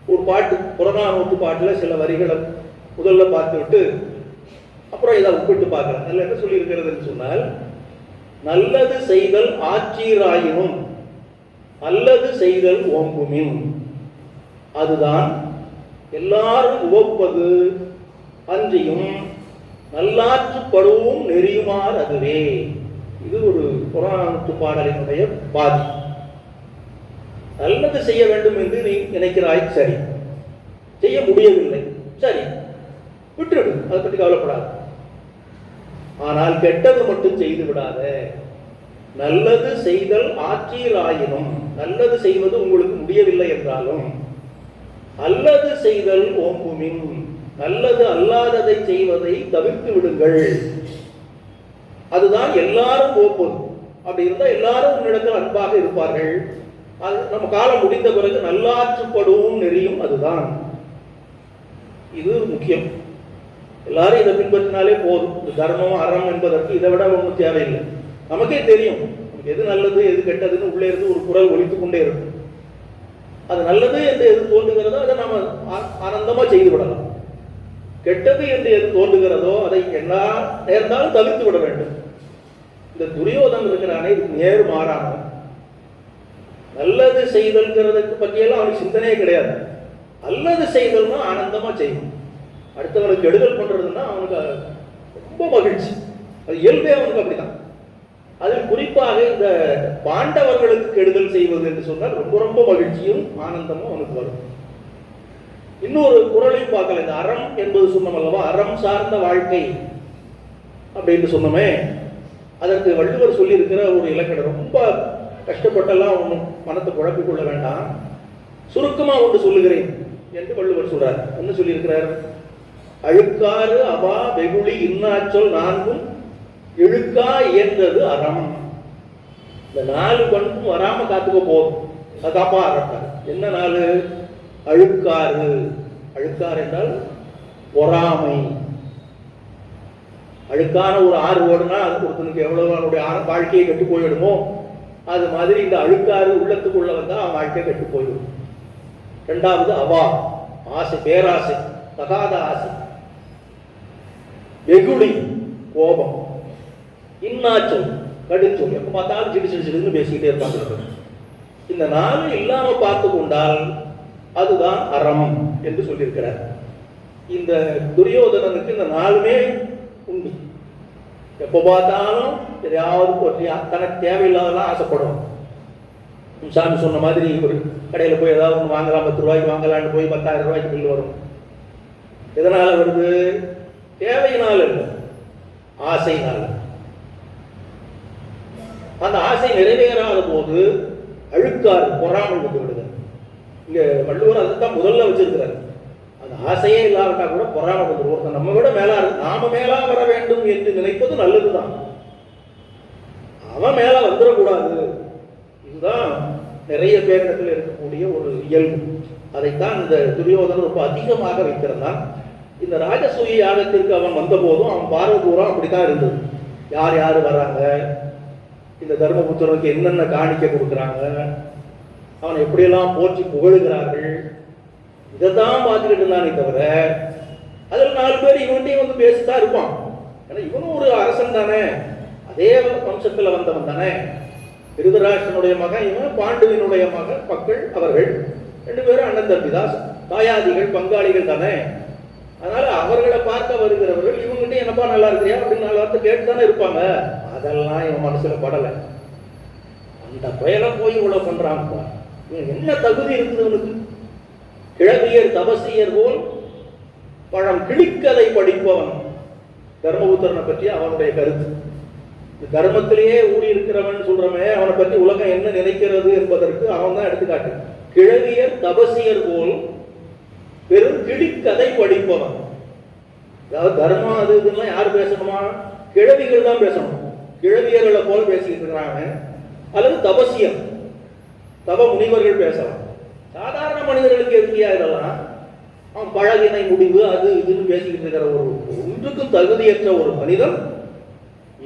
ஒரு பாட்டு, புறநானூற்று பாட்டுல சில வரிகளை முதல்ல பார்த்துவிட்டு அப்புறம் இதை ஒப்பிட்டு பார்க்கலாம். அதில் என்ன சொல்லி இருக்கிறதுன்னு சொன்னால், நல்லது செய்தல் ஆட்சியராயினும் அல்லது செய்தல் ஓம்புமின், அதுதான் எல்லாரும் உவப்பது அன்றியும் நல்லாற்றுப்படுவும் நெறியுமாறு அதுவே. இது ஒரு புறநானூற்று பாடலினுடைய பாதி. நல்லது செய்ய வேண்டும் என்று நீ நினைக்கிறாய், சரி, செய்ய முடியவில்லை, சரி, விட்டுவிடு, அதை பற்றி கவலைப்படாது. ஆனால் கெட்டது மட்டும் செய்து விடாத. நல்லது செய்தல் ஆட்சியராயினும், நல்லது செய்வது உங்களுக்கு முடியவில்லை என்றாலும், அல்லது செய்தல் ஓம்புமின், நல்லது அல்லாததை செய்வதை தவிர்த்து விடுங்கள். அதுதான் எல்லாரும் ஓம்பும். அப்படி இருந்தால் எல்லாரும் உன்னிடத்தில் அன்பாக இருப்பார்கள். அது நம்ம காலம் முடிந்த பிறகு நல்லாற்றுப்படுவும் நெறியும் அதுதான். இது முக்கியம். எல்லாரும் இதை பின்பற்றினாலே போதும். இந்த தர்மம் அறம் என்பதற்கு இதை விட ஒன்றும் தேவையில்லை. நமக்கே தெரியும் நமக்கு எது நல்லது எது கெட்டதுன்னு உள்ளே இருந்து ஒரு குரல் ஒலித்துக் கொண்டே இருக்கும். அது நல்லது என்று எது தோன்றுகிறதோ அதை நம்ம ஆனந்தமா செய்து விடலாம். கெட்டது என்று எது தோன்றுகிறதோ அதை என்ன நேர்ந்தாலும் தவிர்த்து விட வேண்டும். இந்த துரியோதன் இருக்கிறானே இது நேர் மாறான நல்லது செய்தல்கிறதுக்கு பற்றியெல்லாம் அவனுக்கு சிந்தனையே கிடையாது. நல்லது செய்தல்னா ஆனந்தமா செய்யும். அடுத்தவனுக்கு கெடுதல் பண்றதுன்னா அவனுக்கு ரொம்ப மகிழ்ச்சி. அது இயல்பே அவனுக்கு அப்படிதான். அதில் குறிப்பாக இந்த பாண்டவர்களுக்கு கெடுதல் செய்வது என்று சொன்னால் ரொம்ப ரொம்ப மகிழ்ச்சியும் ஆனந்தமும் அவனுக்கு வரும். இன்னொரு குறளையும் பார்க்கல. இந்த அறம் என்பது சொன்னோம் அல்லவா, அறம் சார்ந்த வாழ்க்கை அப்படின்னு சொன்னோமே, அதற்கு வள்ளுவர் சொல்லி இருக்கிற ஒரு இலக்கணம் ரொம்ப கஷ்டப்பட்டெல்லாம் ஒன்றும் மனத்தை குழப்பிக் கொள்ள வேண்டாம், சுருக்கமா ஒன்று சொல்லுகிறேன் என்று வள்ளுவர் சொல்றார். என்ன சொல்லியிருக்கிறார்? அழுக்காறு அவா வெகுளி இன்னாச்சொல் நான்கும் இழுக்கா இயன்றது அறம். இந்த 4 பண்பும் வராம காத்துக்க போதும், அதாப்பா அறத்தார். என்ன 4? அழுக்காறு. அழுக்காறு என்றால் பொறாமை. அழுக்கான ஒரு ஆறு ஓடுனா அது ஒருத்தனுக்கு எவ்வளவு அவனுடைய வாழ்க்கையை கெட்டு போயிடுமோ அது மாதிரி இந்த அழுக்காறு உள்ளத்துக்குள்ள வந்தா அவன் வாழ்க்கையை கெட்டு போயிடும். 2வது அவா, ஆசை, பேராசை, தகாத ஆசை. வெகுளி, கோபம். இன்னாச்சொல், கடுச்சொல், எப்ப பார்த்தாலும் சிடு சிடு சிடுன்னு பேசிக்கிட்டே இருப்பாங்க. இந்த 4 இல்லாம பார்த்து கொண்டால் அதுதான் அறம் என்று சொல்லியிருக்கிறார். இந்த துரியோதனனுக்கு இந்த 4மே உண்டு. எப்போ பார்த்தாலும் எதையாவது பற்றி தனக்கு தேவையில்லாதெல்லாம் ஆசைப்படுவோம். சாமி சொன்ன மாதிரி ஒரு கடையில் போய் ஏதாவது ஒன்று வாங்கலாம், 10 ரூபாய்க்கு வாங்கலான்னு போய் 10,000 ரூபாய்க்கு பில் வரும். எதனால வருது? தேவையினால் இல்லை, ஆசையினால். அந்த ஆசை நிறைவேறாத போது அழுக்காறு, பொறாமை வந்து விடுது. இங்க வள்ளுவர் அதுதான் முதல்ல வச்சிருக்கிறார். அந்த ஆசையே இல்லாவிட்டா கூட பொறாமை வந்து ஒருத்தன் நம்ம விட மேலா நாம மேலா வர வேண்டும் என்று நினைப்பது நல்லதுதான். அவன் மேல வந்துடக்கூடாது. இதுதான் நிறைய பேரிடத்தில் இருக்கக்கூடிய ஒரு இயல்பு. அதைத்தான் இந்த துரியோதனன் ரொம்ப அதிகமாக வைத்திருந்தான். இந்த ராஜசூய யாகத்திற்கு அவன் வந்த போதும் அவன் பார்வை பூரா அப்படித்தான் இருந்தது. யார் யார் வர்றாங்க, இந்த தர்மபுத்திரனுக்கு என்னென்ன காணிக்க கொடுக்குறாங்க, அவனை எப்படியெல்லாம் போற்றி புகழுகிறார்கள், இதைத்தான் பார்த்துக்கிட்டு இருந்தானே தவிர அதில் 4 பேர் இவன்ட்டையும் வந்து பேசித்தான் இருப்பான். ஏன்னா இவனும் ஒரு அரசன் தானே, அதே வம்சத்தில் வந்தவன் தானே. திருதராஷ்டிரனுடைய மகன் இவன், பாண்டுவினுடைய மகன் மக்கள் அவர்கள் 2 பேரும் அண்ணன் தம்பி தான், தாயாதிகள் பங்காளிகள் தானே. அதனால அவர்களை பார்க்க வருகிறவர்கள் இவங்ககிட்ட என்னப்பா நல்லா இருக்கிறியா அப்படின்னு 4 வார்த்தை கேட்டு தானே இருப்பாங்க. அதெல்லாம் இவன் மனசுல படலை. அந்த பயலை போய் இவ்வளவு பண்றாங்க. என்ன தகுதி இருக்குது அவனுக்கு? கிழவியர் தபசியர் போல் பழம் கிளிக்கதை படிப்பவன். தர்மபுத்திரனை பற்றி அவனுடைய கருத்து. தர்மத்திலேயே ஊறி இருக்கிறவன் சொல்றமே, அவனை பற்றி உலகம் என்ன நினைக்கிறது என்பதற்கு அவன் தான் எடுத்துக்காட்டு. கிழவியர் தபசியர் போல் பெரும் கிளிக்கதை படிப்பவன். அதாவது தர்மம் அது இதெல்லாம் யார் பேசணுமா? கிழவிகள் தான் பேசணும். கிழவியர்களை போல பேசிக்கிட்டு இருக்கிறாங்க. அல்லது தபசியம், தப முனிவர்கள் பேசலாம். சாதாரண மனிதர்களுக்கு எதிரியா இதெல்லாம்? அவன் பழகினை முடிவு அது இதுன்னு பேசிக்கிட்டு இருக்கிற ஒரு ஒன்றுக்கும் தகுதியற்ற ஒரு மனிதன்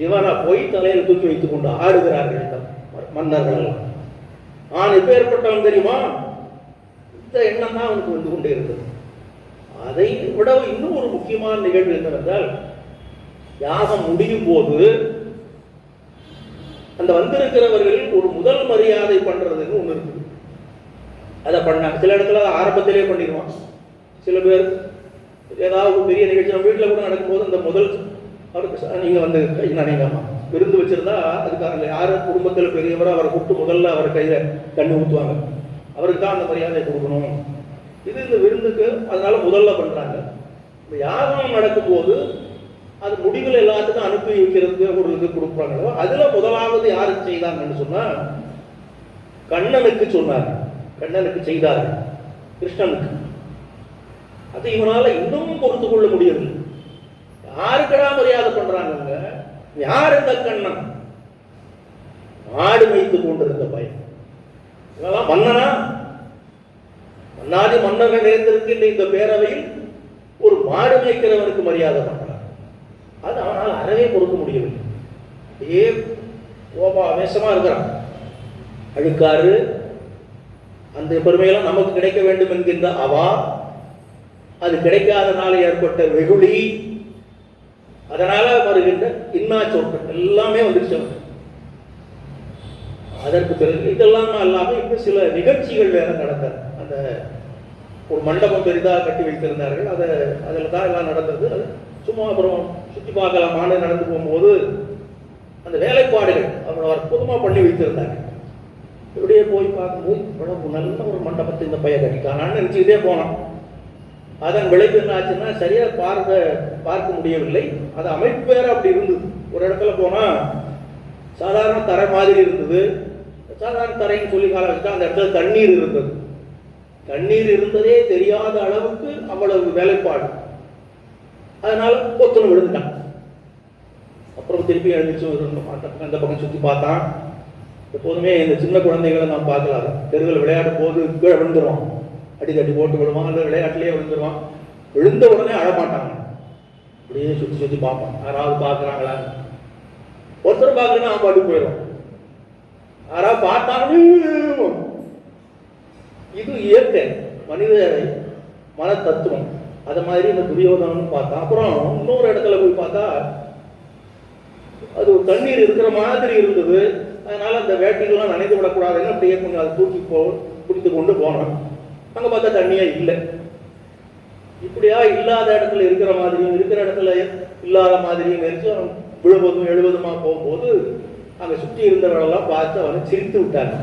இவனை போய் தலையில் தூக்கி வைத்துக் கொண்டு ஆடுகிறார்கள் மன்னர்கள் எல்லாம். நான் எப்பேற்பட்டவன் தெரியுமா? இந்த எண்ணம் தான் அவனுக்கு வந்து கொண்டே இருந்தது. அதை விட இன்னும் ஒரு முக்கியமான நிகழ்வு என்னவென்றால், யாகம் முடியும் போது அந்த வந்திருக்கிறவர்கள் ஒரு முதல் மரியாதை பண்றதுன்னு ஒண்ணு இருக்குது. அதை பண்ணாங்க. சில இடத்துல ஆரம்பத்திலே பண்ணிடுவான். சில பேர் ஏதாவது பெரிய நிகழ்ச்சி நம்ம வீட்டில் கூட நடக்கும்போது அந்த முதல் அவருக்கு நீங்க வந்து கை நினைங்கம்மா விருந்து வச்சிருந்தா அதுக்காக யாரு குடும்பத்தில் பெரியவரோ அவரை கூப்பிட்டு முதல்ல அவர் கையில தண்ணி ஊற்றுவாங்க. அவருக்கு தான் அந்த மரியாதை கொடுக்கணும். இது இந்த விருந்துக்கு அதனால முதல்ல பண்றாங்க. இந்த யாகம் நடக்கும் போது அது முடிவில் எல்லாத்துக்கும் அனுப்பி வைக்கிறதுக்கு ஒரு இது கொடுக்குறாங்களோ அதுல முதலாவது யாருக்கு செய்தாங்கன்னு சொன்னா கண்ணனுக்கு சொன்னாங்க. கண்ணனுக்கு செய்தார்கள், கிருஷ்ணனுக்கு. அது இவனால இன்னும் பொறுத்து கொள்ள முடியவில்லை. யாருக்கடா மரியாதை பண்றாங்க? யார் இந்த கண்ணன்? மாடு வைத்துக் கொண்டிருந்த பையன். இதெல்லாம் மன்னனா? மன்னாதி மன்னர்கள் நிறைந்திருக்கின்ற இந்த பேரவையில் ஒரு மாடு மேய்க்கிறவனுக்கு மரியாதை பண்றான். அது அவனால் அறவே பொறுக்க முடியவில்லை. ஏ ஆவேசமா இருக்கிறான். அழுக்காறு, அந்த பெருமையெல்லாம் நமக்கு கிடைக்க வேண்டும் என்கின்ற அவா, அது கிடைக்காதனால ஏற்பட்ட வெகுளி, அதனால வருகின்ற இன்னா சொற்கள் எல்லாமே வந்துருச்சு. அதற்கு பிறகு இதெல்லாம் அல்லாமல் இன்னும் சில நிகழ்ச்சிகள் வேற நடந்தது. அந்த ஒரு மண்டபம் பெரிதாக கட்டி வைத்திருந்தார்கள், அதில் தான் எல்லாம் நடந்தது. அது சும்மா அப்புறம் சுற்றி பார்க்கலாமான்னு நடந்து போகும்போது அந்த வேலைப்பாடுகள் அவர் அற்புதமாக பண்ணி வைத்திருந்தாங்க. இப்படியே போய் பார்க்கும்போது இவ்வளவு நல்ல ஒரு மண்டபத்தை இந்த பையன் கட்டிட்டானான்னு நினச்சிக்கிட்டே போனோம். அதன் விளைவு என்ன ஆச்சுன்னா சரியா பார்க்க முடியவில்லை. அது அமைப்பு வேற அப்படி இருந்தது. ஒரு இடத்துல போனால் சாதாரண தரை மாதிரி இருந்தது. சாதாரண தரைன்னு சொல்லி கால வச்சுட்டா அந்த இடத்துல தண்ணீர் இருந்தது. தண்ணீர் இருந்ததே தெரியாத அளவுக்கு அவ்வளவு வேலைப்பாடு. அதனால பொத்துன்னு விழுந்துட்டான். அப்புறம் திருப்பி எழுந்திரிச்சு அந்த பக்கம் சுற்றி பார்த்தான். எப்போதுமே இந்த சின்ன குழந்தைகளை நாம் பார்க்கலாம், தெருவில் விளையாடும் போது கீழே விழுந்துருவான், அடி தட்டி போட்டு விடுவான், அந்த விளையாட்டுலேயே விழுந்துருவான். விழுந்த உடனே அழமாட்டாங்க, அப்படியே சுற்றி சுற்றி பார்ப்பான், யாராவது பார்க்குறாங்களா. ஒருத்தர் பார்க்கலன்னா அவன் பாட்டு போயிடும், யாராவது பார்த்தாங்க. இது இயற்கை, மனித மன தத்துவம். அது மாதிரி இந்த துரியோதனன்னு பார்த்தா. அப்புறம் இன்னொரு இடத்துல போய் பார்த்தா அது ஒரு தண்ணீர் இருக்கிற மாதிரி இருந்தது. அதனால அந்த வேட்டைகள்லாம் நனைந்து விடக்கூடாதுன்னு அப்படியே கொஞ்சம் அதை தூக்கி பிடித்து கொண்டு போனோம். அங்கே பார்த்தா தண்ணியே இல்லை. இப்படியா இல்லாத இடத்துல இருக்கிற மாதிரியும் இருக்கிற இடத்துல இல்லாத மாதிரியும் நினைச்சு அவன் விழுவதும் எழுவதுமா போகும்போது அங்கே சுற்றி இருந்தவர்களெல்லாம் பார்த்து அவனை சிரித்து விட்டாங்க.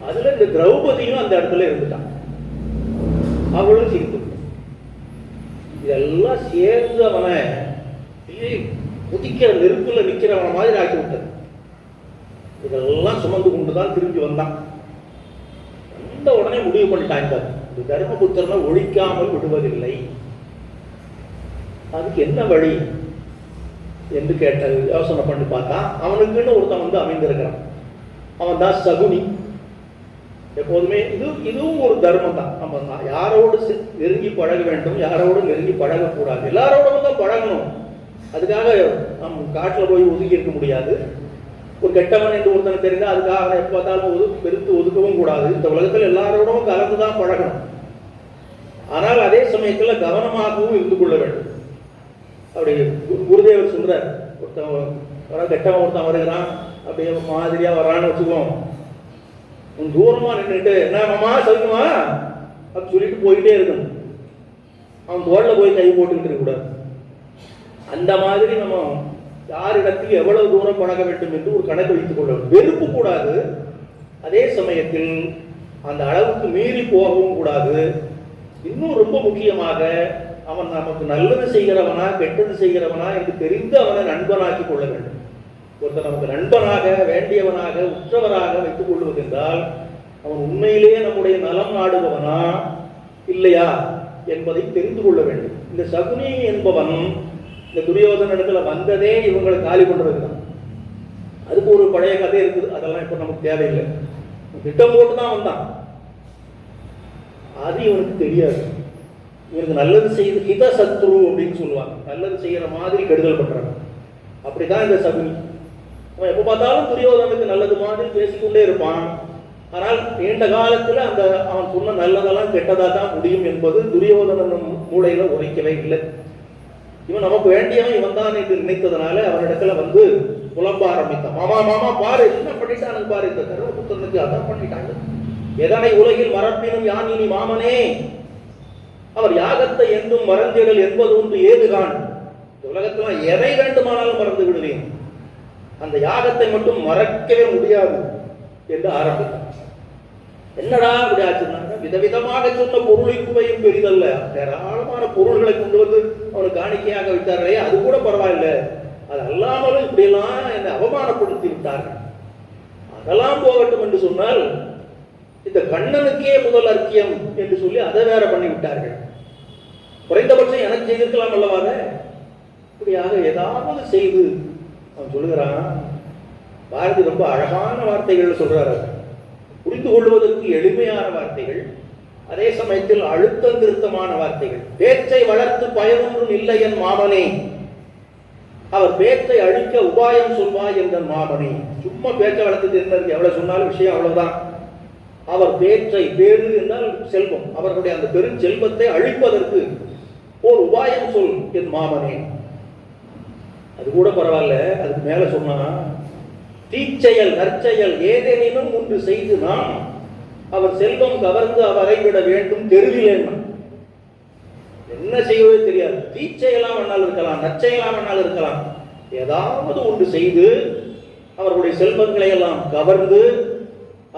அதுல இந்த திரௌபதியும் அந்த இடத்துல இருந்துட்டான், அவளும் சிரித்து. இதெல்லாம் சேர்ந்து அவனை குதிக்கிற நெருப்புல நிக்கிறவன மாதிரி ஆக்கி விட்டது. இதெல்லாம் சுமந்து கொண்டுதான் திரும்பி வந்தான். அந்த உடனே முடிவு பண்ணிட்டாங்க, தர்மபுத்திரனை ஒழிக்காமல் விடுவதில்லை, அதுக்கு என்ன வழி என்று கேட்ட யோசனை பண்ணி பார்த்தா அவனுக்குன்னு ஒருத்தன் வந்து அமைந்திருக்கிறான். அவன் தான் சகுனி. எப்போதுமே இதுவும் ஒரு தர்மம் தான். நம்ம யாரோடு நெருங்கி பழக வேண்டும், யாரோடு நெருங்கி பழகக்கூடாது. எல்லாரோடும் தான் பழகணும். அதுக்காக நம் காட்டில் போய் ஒதுக்கி இருக்க முடியாது. ஒரு கெட்டவன் என்று ஒருத்தனை தெரிந்தால் அதுக்காக அவனை எப்போ பார்த்தாலும் பெருத்து ஒதுக்கவும் கூடாது. இந்த உலகத்தில் எல்லாரோடும் கலந்து தான் பழகணும். ஆனால் அதே சமயத்தில் கவனமாகவும் இருந்து கொள்ள வேண்டும். அப்படி குருதேவர் சொல்றார், ஒருத்தன் கெட்டவன் ஒருத்தன் வருகிறான், அப்படியே மாதிரியா வரான்னு வச்சுக்குவோம். உன் தூரமா நின்றுட்டு என்ன மாமா சொல்லுமா அப்படி சொல்லிட்டு போயிட்டே இருக்கணும். அவன் தோல்ல போய் கை போட்டுக்கிட்டு இருக்கக்கூடாது. அந்த மாதிரி நம்ம யாரிடத்தில் எவ்வளவு தூரம் பழக வேண்டும் என்று ஒரு கணக்கு வைத்துக் கொள்ள வேண்டும். வெறுப்பு கூடாது, அதே சமயத்தில் அந்த அளவுக்கு மீறி போகவும் கூடாது. இன்னும் ரொம்ப முக்கியமாக அவன் நமக்கு நல்லது செய்கிறவனா கெட்டது செய்கிறவனா என்று தெரிந்து அவனை நண்பனாக்கி கொள்ள வேண்டும். ஒருத்தர் நமக்கு நண்பனாக வேண்டியவனாக உற்றவராக வைத்துக் கொள்வதென்றால் அவன் உண்மையிலேயே நம்முடைய நலம் நாடுபவனா இல்லையா என்பதை தெரிந்து கொள்ள வேண்டும். இந்த சகுனி என்பவன் இந்த துரியோதன இடத்துல வந்ததே இவங்களை காலி கொண்டதுதான். அதுக்கு ஒரு பழைய கதை இருக்குது, அதெல்லாம் இப்ப நமக்கு தேவையில்லை. திட்டம் போட்டு தான் வந்தான், அது இவனுக்கு தெரியாது. இவனுக்கு நல்லது செய்து ஹித சத்ரு அப்படின்னு சொல்லுவாங்க, நல்லது செய்யற மாதிரி கெடுதல் பண்றாங்க. அப்படிதான் இந்த சகுனி. அவன் எப்ப பார்த்தாலும் துரியோதனுக்கு நல்லது மாதிரி பேசிக்கொண்டே இருப்பான். ஆனால் நீண்ட காலத்துல அந்த அவன் சொன்ன நல்லதெல்லாம் கெட்டதா தான் முடியும் என்பது துரியோதனன் மூளையில உரைக்கவே இல்லை. இவன் நமக்கு வேண்டியவன் இவன் தான் என்று நினைத்ததுனால அவனிடத்துல வந்து புலம்ப ஆரம்பித்தான். மாமா மாமா பாரு, என்ன பண்ணிட்டானு பாரு, இந்த தர்மபுத்திரனுக்கு அதான் பண்ணிட்டாங்க. எதனை உலகில் மறப்பினும் யான் இனி மாமனே, அவர் யாகத்தை என்றும் மறந்திடல் என்பது ஒன்று ஏதுகான். உலகத்துல எதை வேண்டுமானாலும் மறந்து விடுவேன், அந்த யாகத்தை மட்டும் மறக்கவே முடியாது என்று ஆரம்பித்தார். என்னடா அப்படி ஆச்சுன்னாங்க, விதவிதமாக சொன்ன பொருளை குவையும் பெரிதல்ல, ஏராளமான பொருள்களை கொண்டு வந்து அவனுக்கு காணிக்கையாக வைத்தார்களே, அது கூட பரவாயில்ல, அது அல்லாமலும் இப்படியெல்லாம் என்னை அவமானப்படுத்தி விட்டார்கள். அதெல்லாம் போகட்டும் என்று சொன்னால் இந்த கண்ணனுக்கே முதல் அர்க்கியம் என்று சொல்லி அதை வேற பண்ணி விட்டார்கள். குறைந்தபட்சம் எனக்கு செய்திருக்கலாம் அல்லவாத, இப்படியாக ஏதாவது செய்து அவன் சொல்லுகிறான். பாரதி ரொம்ப அழகான வார்த்தைகள் சொல்றாரு, புரிந்து கொள்வதற்கு எளிமையான வார்த்தைகள், அதே சமயத்தில் அழுத்தம் திருத்தமான வார்த்தைகள். பேச்சை வளர்த்து பயனொன்றும் இல்லை என் மாமனே, அவர் பேச்சை அழிக்க உபாயம் சொல்வாய் என்ற மாமனே. சும்மா பேச்சை வளர்த்து தெரிந்தது, எவ்வளவு சொன்னாலும் விஷயம் அவ்வளவுதான். அவர் பேற்றை, பேரு என்றால் செல்வம், அவர்களுடைய அந்த பெருஞ்செல்வத்தை அழிப்பதற்கு ஒரு உபாயம் சொல் என் மாமனே. அது கூட பரவாயில்ல, அதுக்கு மேல சொன்னா, தீச்செயல் நற்செயல் ஏதேனும் ஒன்று செய்து நாம் அவர் செல்வம் கவர்ந்து அவரை விட வேண்டும் தெருவிலே. என்ன செய்யவே தெரியாது, தீச்செயலாம் வேணாலும் இருக்கலாம், நற்செயலாம் வேணாலும் இருக்கலாம், ஏதாவது ஒன்று செய்து அவர்களுடைய செல்வங்களை எல்லாம் கவர்ந்து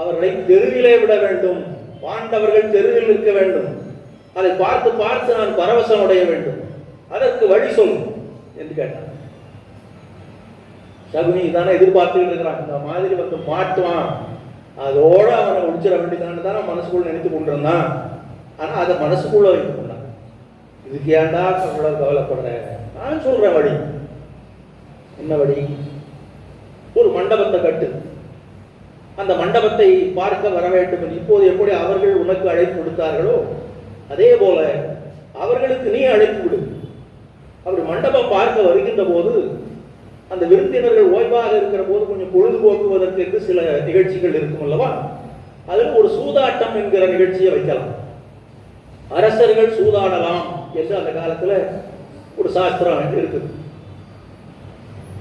அவர்களை தெருவிலே விட வேண்டும், பாண்டவர்கள் தெருவில் இருக்க வேண்டும், அதை பார்த்து பார்த்து நான் பரவசம் அடைய வேண்டும், அதற்கு வழி சொல் என்று கேட்டான். சகுனி தானே எதிர்பார்த்துக்கிட்டு இருக்கிறான், இந்த மாதிரி வந்து மாட்டுவான், அதோட அவனை ஒழிச்சிட வேண்டியதான்னு தான் மனசுக்குள்ள நினைத்து கொண்டிருந்தான். ஆனா அதை மனசுக்குள்ள வைத்துக் கொண்டான். இதுக்கு ஏன்டா அவ்வளவு கவலைப்படுற, நான் சொல்றேன் வழி. என்ன வழி? ஒரு மண்டபத்தை கட்டு, அந்த மண்டபத்தை பார்க்க வர வேண்டும். இப்போது எப்படி அவர்கள் உனக்கு அழைப்பு கொடுத்தார்களோ அதே போல அவர்களுக்கு நீ அழைப்பு கொடு. அப்படி மண்டபம் பார்க்க வருகின்ற போது அந்த விருந்தினர்கள் ஓய்வாக இருக்கிற போது கொஞ்சம் பொழுதுபோக்குவதற்கு சில நிகழ்ச்சிகள் இருக்கும் அல்லவா, அதில் ஒரு சூதாட்டம் என்கிற நிகழ்ச்சியை வைக்கலாம். அரசர்கள் சூதாடலாம் என்று அந்த காலத்துல ஒரு சாஸ்திரம் இருக்குது.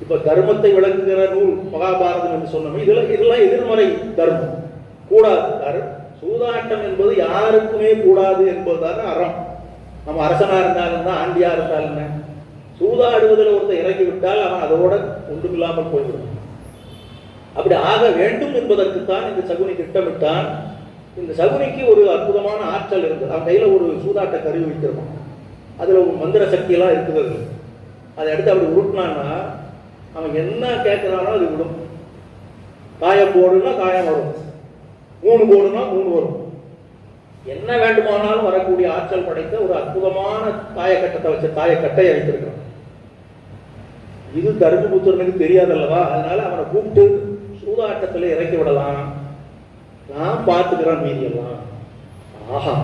இப்ப தர்மத்தை விளக்குகிற நூல் மகாபாரதம் என்று சொன்னோம். இதெல்லாம் எதிர்மறை தர்மம், கூடாது. சூதாட்டம் என்பது யாருக்குமே கூடாது என்பதுதான் அறம். நம்ம அரசனா இருந்தாலும் தான், ஆண்டியா இருந்தாலும், சூதாடுவதில் ஒருத்தர் இறங்கி விட்டால் அவன் அதோட ஒன்றுமில்லாமல் போய்விடும். அப்படி ஆக வேண்டும் என்பதற்குத்தான் இந்த சகுனி திட்டமிட்டான். இந்த சகுனிக்கு ஒரு அற்புதமான ஆற்றல் இருக்குது. அவன் கையில ஒரு சூதாட்ட கருவி வைத்திருப்பான், அதுல ஒரு மந்திர சக்தி எல்லாம் இருக்குது. அதை எடுத்து அப்படி உருட்டினான்னா அவன் என்ன கேட்கிறானோ அது விடும். காயம் போடுனா காயம் வரும், 3 போடுனா 3 வரும். என்ன வேண்டுமானாலும் வரக்கூடிய ஆற்றல் படைத்த ஒரு அற்புதமான தாயக்கட்டத்தை வச்ச தாயக்கட்டையை வைத்திருக்கிறான். இது தர்மபுத்திரனுக்கு தெரியாதல்லவா, அதனால அவனை கூப்பிட்டு சூதாட்டத்தில் இறக்கி விடலாம், நான் பார்த்துக்கிறேன் மீதியெல்லாம். ஆஹா,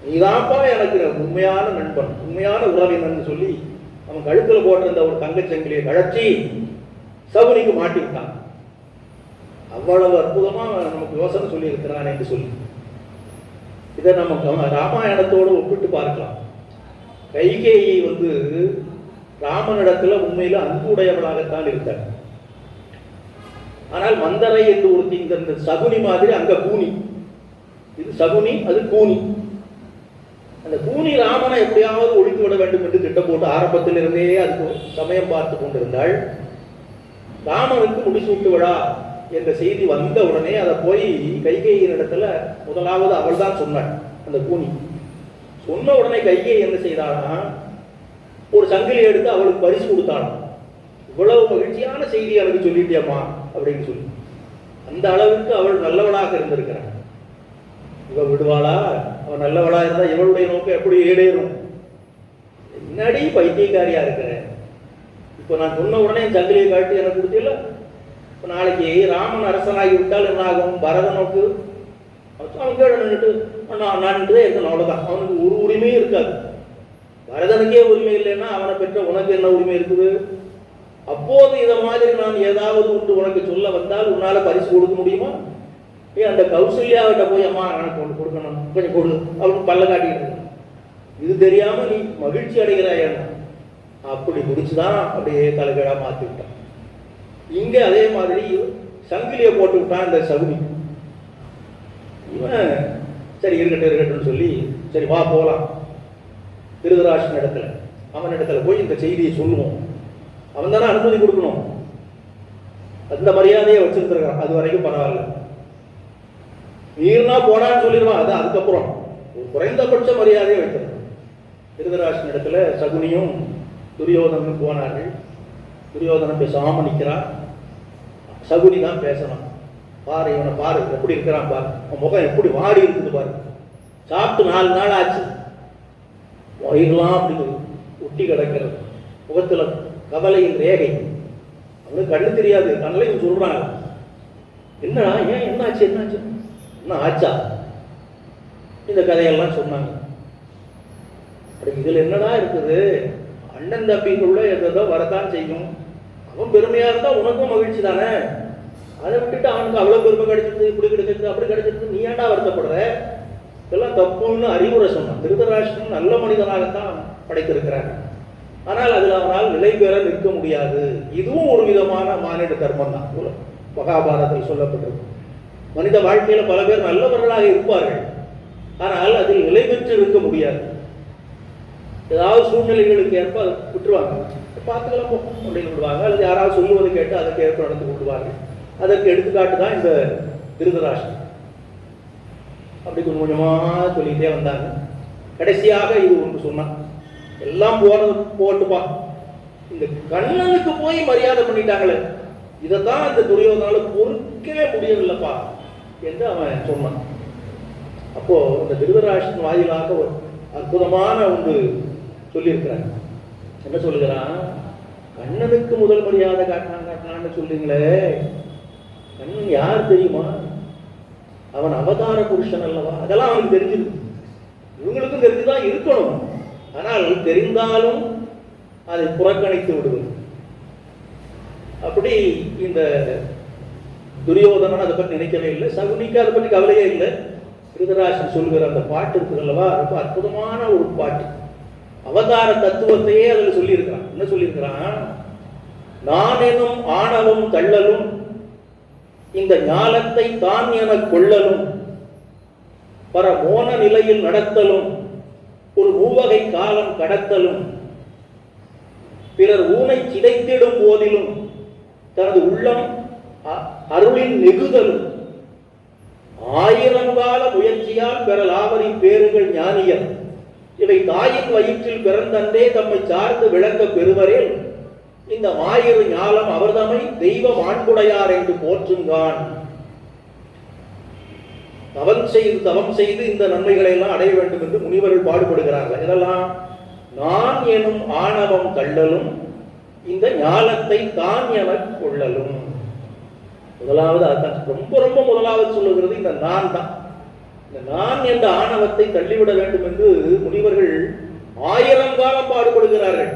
நீதான்ப்பா எனக்கு உண்மையான நண்பன், உண்மையான உறவினன் சொல்லி அவன் கழுத்துல போட்டிருந்த ஒரு தங்கச்சங்கிலியை கழற்றி சகுனிக்கு மாட்டிவிட்டான். அவ்வளவு அற்புதமா நமக்கு யோசனை சொல்லி இருக்கிறான் என்று சொல்லி இதை நம்ம ராமாயணத்தோடு ஒப்பிட்டு பார்க்கலாம். கைகேயி வந்து ராமனிடத்துல உண்மையில அன்பு உடையவளாகத்தான் இருந்தார். ஆனால் மந்தரை என்று ஒருத்தி, இந்த சகுனி மாதிரி அங்க கூனி, இது சகுனி அது கூனி. அந்த கூனி ராமனை எப்படியாவது ஒழித்து விட வேண்டும் என்று திட்டம் போட்டு ஆரம்பத்தில் இருந்தே அதுக்கு சமயம் பார்த்து கொண்டிருந்தாள். ராமனுக்கு முடிசூட்டு விழா என்ற செய்தி வந்த உடனே அதை போய் கைகேயின் இடத்துல முதலாவது அவள் தான் சொன்னாள். அந்த கூனி சொன்ன உடனே கைகேயி என்ன செய்தானா, ஒரு சங்கிலி எடுத்து அவளுக்கு பரிசு கொடுத்தாளாம். இவ்வளவு மகிழ்ச்சியான செய்தி அவளுக்கு சொல்லிட்டியம்மா அப்படின்னு சொல்லி. அந்த அளவுக்கு அவள் நல்லவளாக இருந்திருக்கிறாள். இவள் விடுவாளா? அவன் நல்லவளா இருந்தா இவளுடைய நோக்கம் எப்படி ஈடேறும்? என்னடி பைத்தியக்காரியா இருக்கிற, இப்ப நான் சொன்ன உடனே சங்கிலியை காட்டி எனக்கு கொடுத்தில, இப்ப நாளைக்கு ராமன் அரசனாகி விட்டால் என்ன ஆகும்? பரதனுக்கு அவன் கேட நின்றுட்டு நான் இருக்கணும், அவ்வளவுதான். அவனுக்கு ஒரு உரிமையும் இருக்காது. பரதனுக்கே உரிமை இல்லைன்னா அவனை பெற்ற உனக்கு என்ன உரிமை இருக்குது? அப்போது இதை மாதிரி நான் ஏதாவது ஒன்று உனக்கு சொல்ல வந்தால் உன்னால பரிசு கொடுக்க முடியுமா? அந்த கௌசல்யாவிட்ட போய் அம்மா எனக்கு ஒன்று கொடுக்கணும், கொஞ்சம் கொடு அவனுக்கு பல்ல காட்டிட்டு, இது தெரியாம நீ மகிழ்ச்சி அடைகிறாய். அப்படி முடிச்சுதான் அப்படியே தலைகீழா மாத்தி விட்டான். இங்க அதே மாதிரி சங்கிலியை போட்டு விட்டான் இந்த சகுனி. இவன் சரி இருக்கட்டும் சொல்லி, சரி வா போகலாம் திருதராஷ்டிரன் இடத்துல, அவன் இடத்துல போய் இந்த செய்தியை சொல்லுவோம். அவன் தானே அனுமதி கொடுக்கணும், அந்த மரியாதையை வச்சிருந்திருக்கான். அது வரைக்கும் பரவாயில்ல, நீர்னா போனான்னு சொல்லிடுவான். அது அதுக்கப்புறம் ஒரு குறைந்தபட்ச மரியாதையை வைத்திருக்கான். திருதராஷ்டிரன் இடத்துல சகுனியும் துரியோதனும் போனார்கள். துரியோதனன் பேசாம நிற்கிறான். சகுனி தான் பேசணும். பாரு இவனை பாரு, எப்படி இருக்கிறான் பாரு, அவன் முகம் எப்படி வாடி இருக்குது பாரு, சாப்பிட்டு 4 நாள் ஆச்சு, வயிறுலாம் அப்படி ஒட்டி கிடக்கிறது, முகத்துல கவலையின் ரேகை, அவனுக்கு கண்ணு தெரியாது, கண்ணையும் சொல்றாங்க. என்னடா ஏன் என்னாச்சு என்னாச்சு என்ன ஆச்சா? இந்த கதையெல்லாம் சொன்னாங்க. இதுல என்னடா இருக்குது, அண்ணன் தம்பிக்குள்ள ஏதோ வரத்தான் செய்யும். அவன் பெருமையா இருந்தா உனக்கும் மகிழ்ச்சி தானே, அதை விட்டுட்டு அவனுக்கு அவ்வளோ பெருமை கிடைச்சிருது, இப்படி கிடைச்சிருது, அப்படி கிடைச்சிருது, நீ ஏன்டா வருத்தப்படுற? இதெல்லாம் தப்புன்னு அறிவுரை சொன்னான். திருதராஷ்டிரன் நல்ல மனிதனாகத்தான் படைத்திருக்கிறார். ஆனால் அதில் அவனால் நிலை பெற நிற்க முடியாது. இதுவும் ஒரு விதமான மானிட தர்மம் தான். மகாபாரதத்தில் சொல்லப்பட்டிருக்கு. மனித வாழ்க்கையில பல பேர் நல்லவர்களாக இருப்பார்கள், ஆனால் அதில் நிலை பெற்று இருக்க முடியாது. ஏதாவது சூழ்நிலைகளுக்கு ஏற்ப அதை விட்டுருவாங்க, பார்த்துக்கலாம் போ அப்படின்னு விடுவாங்க, அல்லது யாராவது சொல்லுவது கேட்டு அதற்கு ஏற்ப நடந்து கொள்வார்கள். அதற்கு எடுத்துக்காட்டு தான் இந்த திருதராஷ்டிரன். அப்படி கொஞ்சம் கொஞ்சமாக சொல்லிக்கிட்டே வந்தாங்க. கடைசியாக இது ஒன்று சொன்னான், எல்லாம் போட்டுப்பா, இந்த கண்ணனுக்கு போய் மரியாதை பண்ணிட்டாங்களே, இதைத்தான் இந்த துரியோதனால பொறுக்கவே முடியவில்லைப்பா என்று அவன் சொன்னான். அப்போ இந்த திருதராஷ்டிரன் வாயிலாக ஒரு அற்புதமான ஒன்று சொல்லியிருக்கிறான். என்ன சொல்லுகிறான்? கண்ணனுக்கு முதல் மரியாதை காட்டினான்னு சொல்றீங்களே, கண்ணன் யார் தெரியுமா? அவன் அவதார புருஷன் அல்லவா? அதெல்லாம் அவனுக்கு தெரிஞ்சிருக்கு, இவங்களுக்கும் தெரிஞ்சுதான் இருக்கணும். ஆனால் தெரிந்தாலும் அதை புறக்கணித்து விடுவது. அப்படி இந்த துரியோதனன் அதை பற்றி நினைக்கவே இல்லை, சகுனிக்கு அதை பற்றி கவலையே இல்லை. திருதராஷ்டிரன் சொல்கிற அந்த பாட்டு இருக்குது அல்லவா, ரொம்ப அற்புதமான ஒரு பாட்டு. அவதார தத்துவத்தையே அதில் சொல்லியிருக்கிறான். என்ன சொல்லியிருக்கிறான்? நான் எனும் ஆணவம் தள்ளலும், இந்த ஞானத்தை தான் என கொள்ளலும், பர மோன நிலையில் நடத்தலும், ஒரு மூவகை காலம் கடத்தலும், பிறர் ஊனை சிதைத்திடும் போதிலும் தனது உள்ளம் அருளின் நெகுதலும், ஆயிரங்கால முயற்சியால் பெறலாவரின் பேருகள் ஞானியர், இவை தாயின் வயிற்றில் பிறந்தன்றே தம்மை சார்ந்து விளங்க பெறுவரேல், இந்த ஆயிர ஞாலம் அவர்தமை தெய்வம் ஆண்குடையார் என்று போற்றுங்கான். தவம் செய்து இந்த நன்மைகளை எல்லாம் அடைய வேண்டும் என்று முனிவர்கள் பாடுபடுகிறார்கள். இதெல்லாம் நான் எனும் ஆணவம் தள்ளலும், இந்த ஞானத்தை தான் என கொள்ளலும். முதலாவது அதுதான், ரொம்ப ரொம்ப முதலாவது சொல்லுகிறது இந்த நான் தான். இந்த நான் என்ற ஆணவத்தை தள்ளிவிட வேண்டும் என்று முனிவர்கள் 1000 காலம் பாடுபடுகிறார்கள்.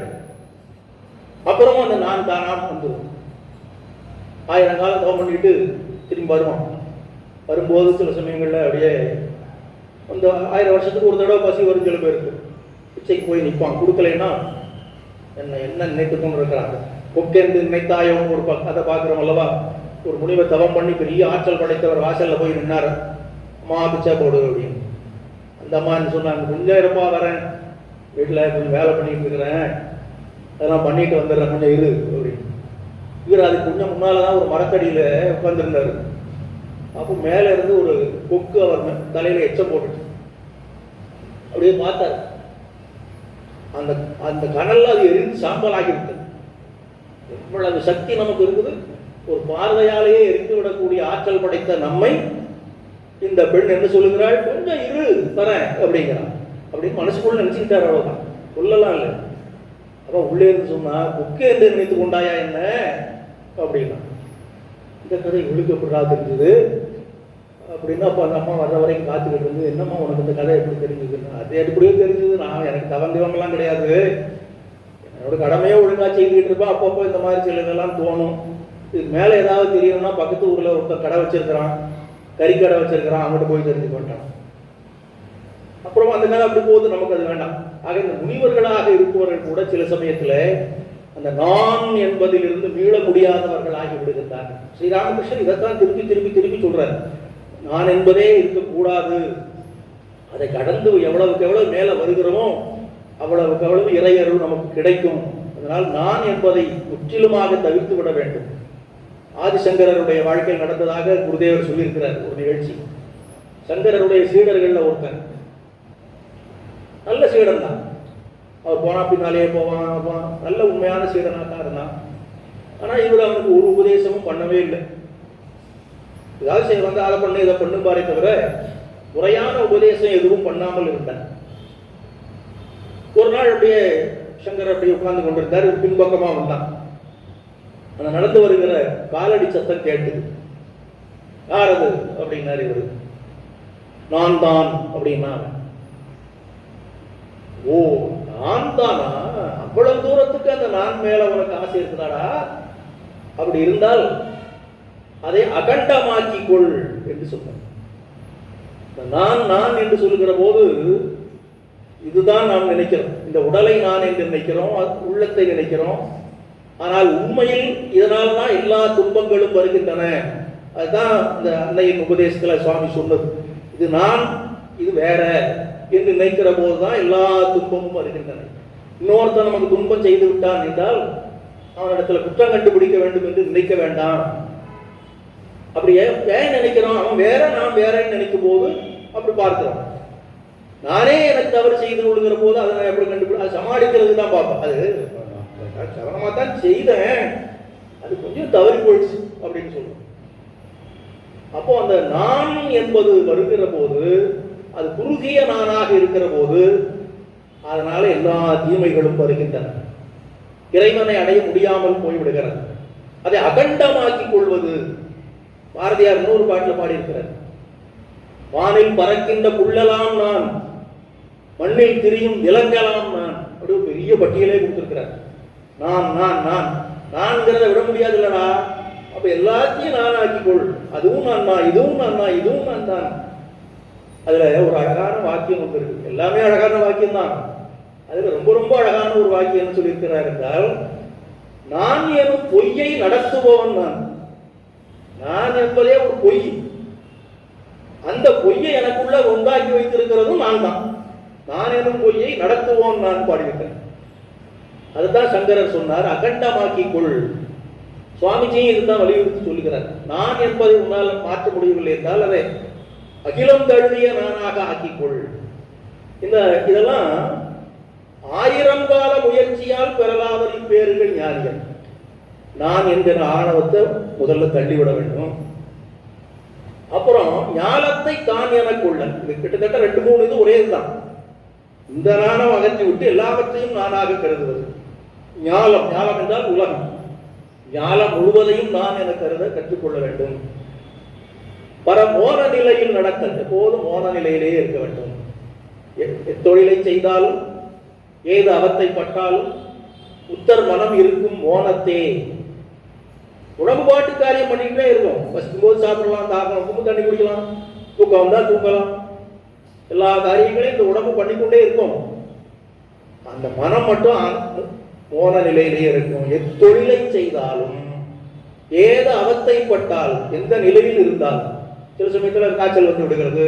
அப்புறமும் அந்த நான் தானா வந்துடும். 1000 காலம் தவம் பண்ணிட்டு திரும்பி வருவான். வரும்போது சில சமயங்களில் அப்படியே அந்த 1000 வருஷத்துக்கு ஒரு தடவை பசி வரும். சில பேருக்கு பிச்சைக்கு போய் நிற்பான், கொடுக்கலைன்னா என்ன நினைத்துக்கொண்டு இருக்கிறாங்க. கொக்கென்று நினைத்தாயம் ஒரு அதை பார்க்குறோம் அல்லவா. ஒரு முனிவர் தவம் பண்ணி பெரிய ஆற்றல் படைத்தவர் வாசல்ல போய் நின்னார். அம்மா பிச்சை போடு அப்படின்னு. அந்த அம்மான்னு சொன்னாங்க, கொஞ்சம் இருப்பா வரேன், வீட்டில் கொஞ்சம் வேலை பண்ணிட்டு இருக்கிறேன், அதெல்லாம் பண்ணிட்டு வந்துடுறேன், கொஞ்சம் இரு அப்படின்னு. இவர் அதுக்கு கொஞ்சம் முன்னால்தான் ஒரு மரத்தடியில் உட்காந்துருந்தாரு. அப்போ மேலே இருந்து ஒரு கொக்கு அவர் தலையில் எச்சம் போட்டுச்சு. அப்படியே பார்த்தார். அந்த அந்த கனல்ல அது எரிந்து சாம்பல் ஆகிவிட்டது. எவ்வளவு சக்தி நமக்கு இருக்குது! ஒரு பார்வையாலேயே எரிந்து விடக்கூடிய ஆற்றல் படைத்த நம்மை இந்த பெண் என்ன சொல்லுகிறாள்? கொஞ்சம் இரு தரேன் அப்படிங்கிறான். அப்படின்னு மனசுக்குள்ள நினைச்சுக்கிட்டார். அவ்வளவுதான், சொல்லலாம் இல்லை. அப்ப உள்ளே இருந்து சொன்னா, புக்கு என்று நினைத்து கொண்டாயா என்ன அப்படின்னா, இந்த கதை விழுக்கப்படா தெரிஞ்சது அப்படின்னா. அப்போ அந்த அம்மா வர்ற வரைக்கும் காத்துக்கிட்டு இருந்து, என்னம்மா உனக்கு இந்த கதை எப்படி தெரிஞ்சதுன்னா, அது எப்படியோ தெரிஞ்சது, நான் எனக்கு தவந்தவங்கலாம் கிடையாது, என்னோட கடமையோ ஒழுங்காக செய்துக்கிட்டு இருப்பேன். அப்பப்போ இந்த மாதிரி சிலதெல்லாம் தோணும். இதுக்கு மேலே ஏதாவது தெரியணும்னா பக்கத்து ஊரில் ஒருத்தர் கடை வச்சிருக்கிறான், கறிக்கடை வச்சிருக்கிறான், அவங்ககிட்ட போய் தெரிஞ்சு கொண்டான். அப்புறம் அந்த கதை அப்படி போகுது, நமக்கு அது வேண்டாம். ஆக இந்த முனிவர்களாக இருப்பவர்கள் கூட சில சமயத்தில் அந்த நான் என்பதிலிருந்து மீள முடியாதவர்கள் ஆகி விடுகின்றார்கள். ஸ்ரீராமகிருஷ்ணன் இதைத்தான் திருப்பி திருப்பி திருப்பி சொல்றார். நான் என்பதே இருக்கக்கூடாது, அதை கடந்து எவ்வளவுக்கு எவ்வளவு மேலே வருகிறோமோ அவ்வளவுக்கு எவ்வளவு இறையருள் நமக்கு கிடைக்கும். அதனால் நான் என்பதை முற்றிலுமாக தவிர்த்து விட வேண்டும். ஆதிசங்கரருடைய வாழ்க்கையில் நடந்ததாக குருதேவர் சொல்லியிருக்கிறார் ஒரு நிகழ்ச்சி. சங்கரருடைய சீடர்கள்ல ஒருத்தன், நல்ல சீடன் தான். அவர் போனா பின்னாலேயே போவான், நல்ல உண்மையான சீடனாக தான் இருந்தான். ஆனால் இவர் அவனுக்கு ஒரு உபதேசமும் பண்ணவே இல்லை. ஏதாவது வந்து அதை பண்ணு இதை பண்ணு பாரே தவிர முறையான உபதேசம் எதுவும் பண்ணாமல் இருந்தார். ஒரு நாள் அப்படியே சங்கர் அப்படியே உட்கார்ந்து கொண்டிருந்தார். பின்பக்கமாக வந்தான். அந்த நடந்து வருகிற காலடி சத்தம் கேட்டது. யார் அது அப்படின்னாரு இவரு. நான் தான் அப்படின்னா. ஓ, நான் தானா? அவ்வளவு தூரத்துக்கு அந்த நான் மேல உனக்கு ஆசை இருக்குதாடா? அப்படி இருந்தால் அதை அகண்டமாக்கிக் கொள் என்று சொன்னார். நான் நான் என்று சொல்லுகிற போது இதுதான் நாம் நினைக்கிறோம். இந்த உடலை நான் என்று நினைக்கிறோம், உள்ளத்தை நினைக்கிறோம். ஆனால் உண்மையில் இதனால் தான் எல்லா துன்பங்களும் வருகின்றன. அதுதான் இந்த அன்னையின் உபதேசத்தில் சுவாமி சொன்னது. இது நான், இது வேற என்று நினைக்கிற போதுதான் எல்லா துன்பமும் வருகின்றன. இன்னொருத்தன் நமக்கு துன்பம் செய்து விட்டான் என்றால் அவனிடத்துல குற்றம் கண்டுபிடிக்க வேண்டும் என்று நினைக்க வேண்டாம். அப்படி ஏன் நினைக்கிறோம்? அவன் வேற, நான் வேறன்னு நினைக்கும் போது அப்படி பார்க்கிறோம். நானே எனக்கு தவறு செய்து கொள்கிற போது அதை நான் எப்படி கண்டுபிடி, அது சமாளிக்கிறது தான் பார்ப்பேன். அது சரணமாக தான் செய்தேன், அது கொஞ்சம் தவறி போயிடுச்சு அப்படின்னு சொல்லுவோம். அப்போ அந்த நான் என்பது வருகிற போது, அது குறுகிய நானாக இருக்கிற போது, அதனால எல்லா தீமைகளும் வருகின்றன. இறைவனை அடைய முடியாமல் போய்விடுகிறது. அதை அகண்டமாக்கிக் கொள்வது. பாரதியார் இன்னொரு பாட்டில் பாடியிருக்கிறார். வானில் பறக்கின்ற புள்ளலாம் நான், மண்ணில் திரியும் விலங்கலாம் நான். அப்படி ஒரு பெரிய பட்டியலே கொடுத்திருக்கிறார். நான் நான் நான் நான்கிறத விட முடியாது இல்லடா. அப்ப எல்லாத்தையும் நான் ஆக்கிக்கொள். அதுவும் நான் தான், இதுவும் நான் தான், இதுவும் நான் தான். அதுல ஒரு அழகான வாக்கியம் ஒன்று இருக்கு. எல்லாமே அழகான வாக்கியம் தான். அதுல ரொம்ப ரொம்ப அழகான ஒரு வாக்கியம் என்ன சொல்லியிருக்கிறார் என்றால், நான் எனும் பொய்யை நடத்துபவன் நான். நான் என்பதே ஒரு பொய். அந்த பொய்யை எனக்குள்ள உண்டாக்கி வைத்திருக்கிறதும் நான் தான். நான் எனும் பொய்யை நடத்துவோம் நான் பாடியிருக்கிறேன். அதுதான் சங்கரர் சொன்னார், அகண்டமாக்கிக் கொள். சுவாமிஜியும் இதுதான் வலியுறுத்தி சொல்லுகிறார். நான் என்பதை உன்னால் மாற்ற முடியவில்லை என்றால் அதை அகிலம் தழுவிய நானாக ஆக்கிக்கொள். இதெல்லாம் 1000 கால முயற்சியால் பெறலாதல் பேர்கள் ஞானிகள். நான் என்கிற ஆணவத்தை முதல்ல தள்ளிவிட வேண்டும். அப்புறம் ஞானத்தை தான் என கொள்ள. இது கிட்டத்தட்ட 2-3 இது ஒரே தான். இந்த நாணம் அகற்றி விட்டு எல்லாவற்றையும் நானாக கருதுவது. ஞானம், ஞானம் என்றால் உலகம். ஞானம் முழுவதையும் நான் என கருத கற்றுக்கொள்ள வேண்டும். பரமோன நிலையில் நடத்தல், எப்போதும் மோன நிலையிலேயே இருக்க வேண்டும். தொழிலை செய்தாலும் ஏது அவத்தை பட்டாலும் உத்தர் மனம் இருக்கும் மோனத்தே. உடம்பு பாட்டு காரியம் பண்ணிக்கிட்டே இருக்கும். பசிக்கும் போது சாப்பிடலாம், தாக்கணும், கும்பு தண்ணி குடிக்கலாம், தூக்கம் வந்தா தூக்கலாம். எல்லா காரியங்களையும் இந்த உடம்பு பண்ணிக்கொண்டே இருக்கும். அந்த மனம் மட்டும் மோன நிலையிலேயே இருக்கும். எத்தொழிலை செய்தாலும் ஏது அவத்தை பட்டால், எந்த நிலையில் இருந்தாலும், சில சமயத்தில் காய்ச்சல் வந்து விடுகிறது,